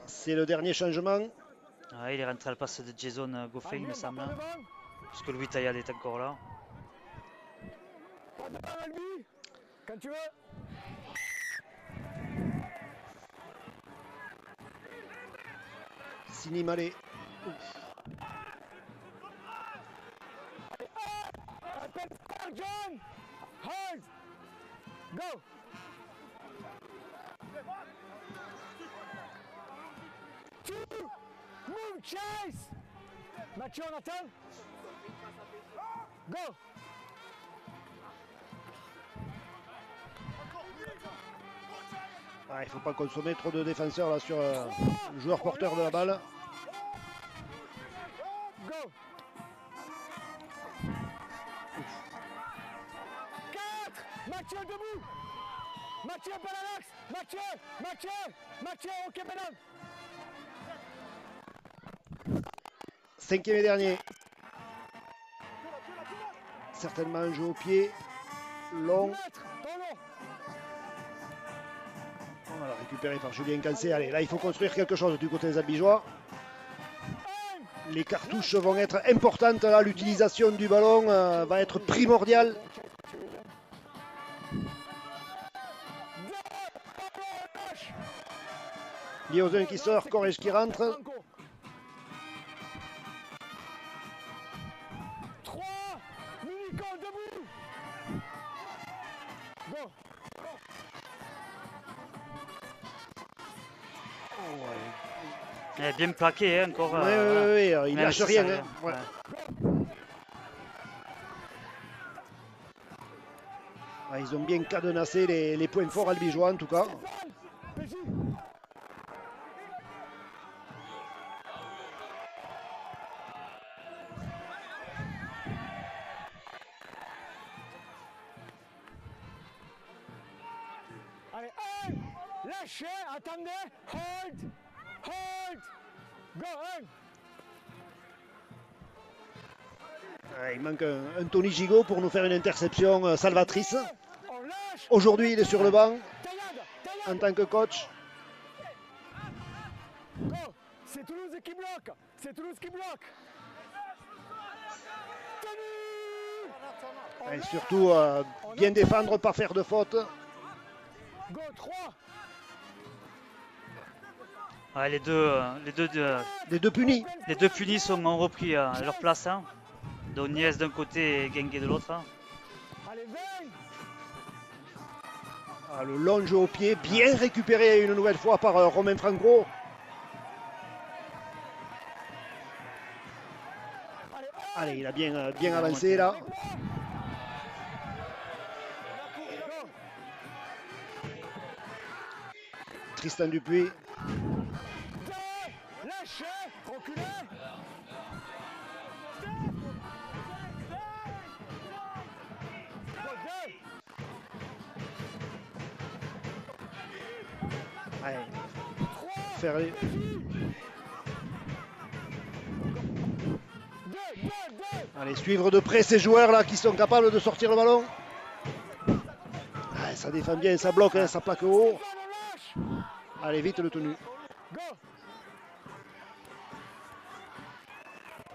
C'est le dernier changement. Ouais, il est rentré à la place de Jason Goffin, il me semble. Pas devant. Puisque Louis Taillade est encore là. Pas devant, Albi. Quand tu veux. Sini Malé. Appelle Star John. Hold. Go. Two. Move, chase. Mathieu, on attend. Go. Ah, il ne faut pas consommer trop de défenseurs là sur le joueur porteur de la balle. Go. 4. Mathieu debout. Mathieu Balalax. Mathieu, ok madame. 5e et dernier. Certainement un jeu au pied. Long. Voilà, récupéré par Julien Cancé. Allez, là il faut construire quelque chose du côté des Albigeois. Les cartouches vont être importantes là. L'utilisation du ballon va être primordiale. Liozen qui sort, Corrège qui rentre. 3. Munico debout. Go. Bien plaqué hein, encore. Oui, voilà. il Même lâche si rien. ça- Hein. Ouais. ouais. Ah, ils ont bien cadenassé les points forts albigeois en tout cas. PJ. Allez, un. Lâchez, attendez. Hold. Go, un. Ah, il manque un Tony Gigot pour nous faire une interception salvatrice. On lâche. Aujourd'hui, il est sur le banc Taillade. en tant que coach. Go. C'est Toulouse qui bloque. Tenu. Et surtout, bien défendre, pas faire de faute. Go, 3. Ouais, les deux punis. punis ont repris leur place. Hein. Donc Niès d'un côté et Gengue de l'autre. Hein. Allez, 20. Ah, le long jeu au pied, bien récupéré une nouvelle fois par Romain Franco. Allez, il a bien avancé là. Tristan Dupuis. Lâchez, reculez. Allez. Faire les... Allez, suivre de près ces joueurs là qui sont capables de sortir le ballon. Ah, ça défend bien, ça bloque, hein, ça plaque haut. Allez, vite le tenu.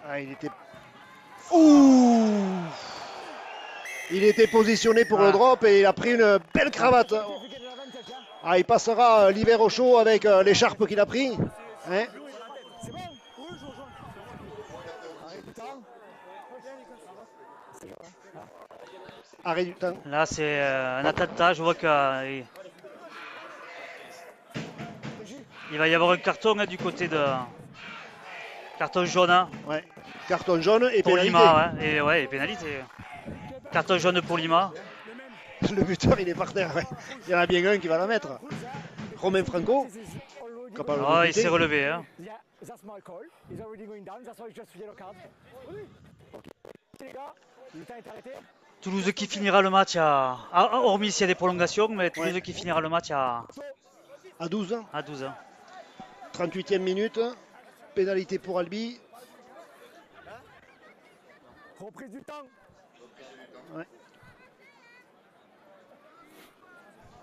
Ah, il était... Ouh, il était positionné pour le drop et il a pris une belle cravate. Ah, il passera l'hiver au chaud avec l'écharpe qu'il a pris. Hein? Arrêt du temps. Là, c'est un attentat. Je vois qu'il va y avoir un carton hein, du côté de. Carton jaune. Hein, Ouais. Carton jaune et pour pénalité. Lima. Et pénalité. Carton jaune pour Lima. Le buteur, il est par terre. Ouais. Il y en a bien un qui va la mettre. Romain Franco. Capable de Oh, il buter. s'est relevé. Hein. Toulouse qui finira le match hormis s'il y a des prolongations, mais Toulouse qui finira le match à 12. À 12. 38e minute. Pénalité pour Albi. Reprise du temps. Ouais.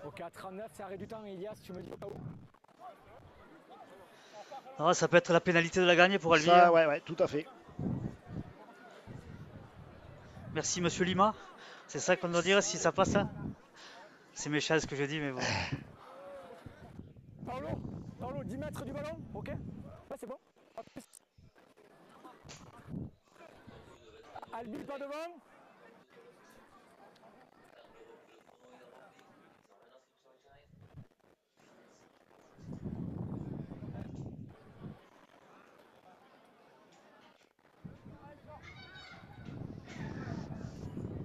Ok, à 39, c'est arrêt du temps, Elias, tu me dis pas où. Ah, ça peut être la pénalité de la gagne pour Albi. Ça, hein. ouais, tout à fait. Merci Monsieur Lima. C'est ça qu'on doit dire si ça passe. Hein. C'est méchant ce que je dis, mais bon. Paolo, 10 mètres du ballon, ok. Ouais, c'est bon. Hop. Albi, pas devant.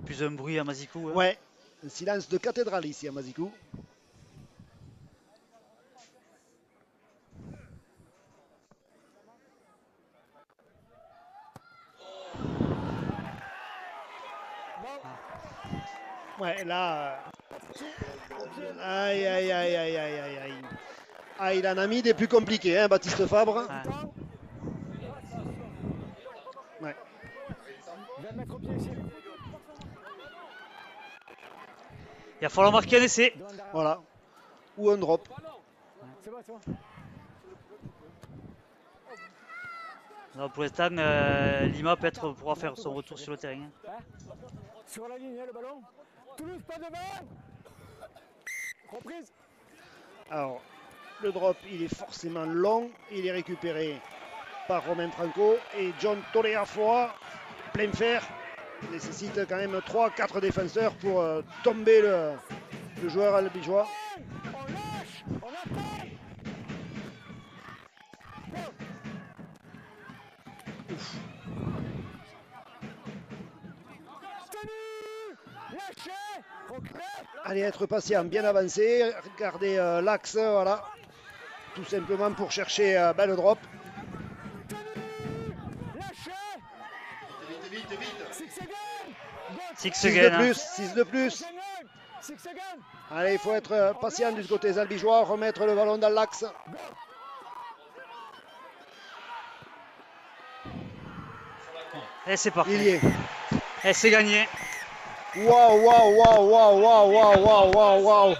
Plus un bruit à Mazikou. Hein. Ouais, un silence de cathédrale ici à Mazikou. Ouais, là. Aïe, aïe, aïe, aïe, aïe, aïe, aïe. Ah, il en a mis des plus compliqués, hein, Baptiste Fabre. Ouais. Ouais. Viens mettre au pied ici. Il va falloir marquer un essai. Voilà. Ou un drop. C'est bon, c'est bon. Non, pour l'instant, Lima peut-être pourra faire son retour sur le terrain. Hein. Sur la ligne, hein, le ballon. Toulouse, pas devant. Reprise. Alors, le drop, il est forcément long. Il est récupéré par Romain Franco. Et John Toleafoa, plein fer, nécessite quand même 3-4 défenseurs pour tomber le joueur albigeois. On lâche. On attend. Allez, être patient, bien avancé, regardez l'axe, voilà, tout simplement pour chercher le drop. Six 6 again, de hein. plus, 6 de plus. Allez, il faut être patient du côté des albigeois, remettre le ballon dans l'axe. Et c'est parti. Il y est. Et c'est gagné. Waouh, waouh, waouh, waouh, waouh, waouh, waouh, waouh, waouh.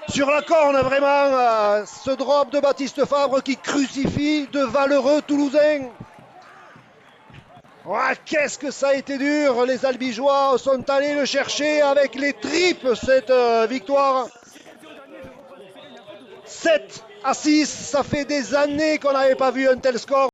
Sur la corne, vraiment, ce drop de Baptiste Fabre qui crucifie de valeureux Toulousains. Ouais, qu'est-ce que ça a été dur. Les albigeois sont allés le chercher avec les tripes, cette victoire. 7-6, ça fait des années qu'on n'avait pas vu un tel score.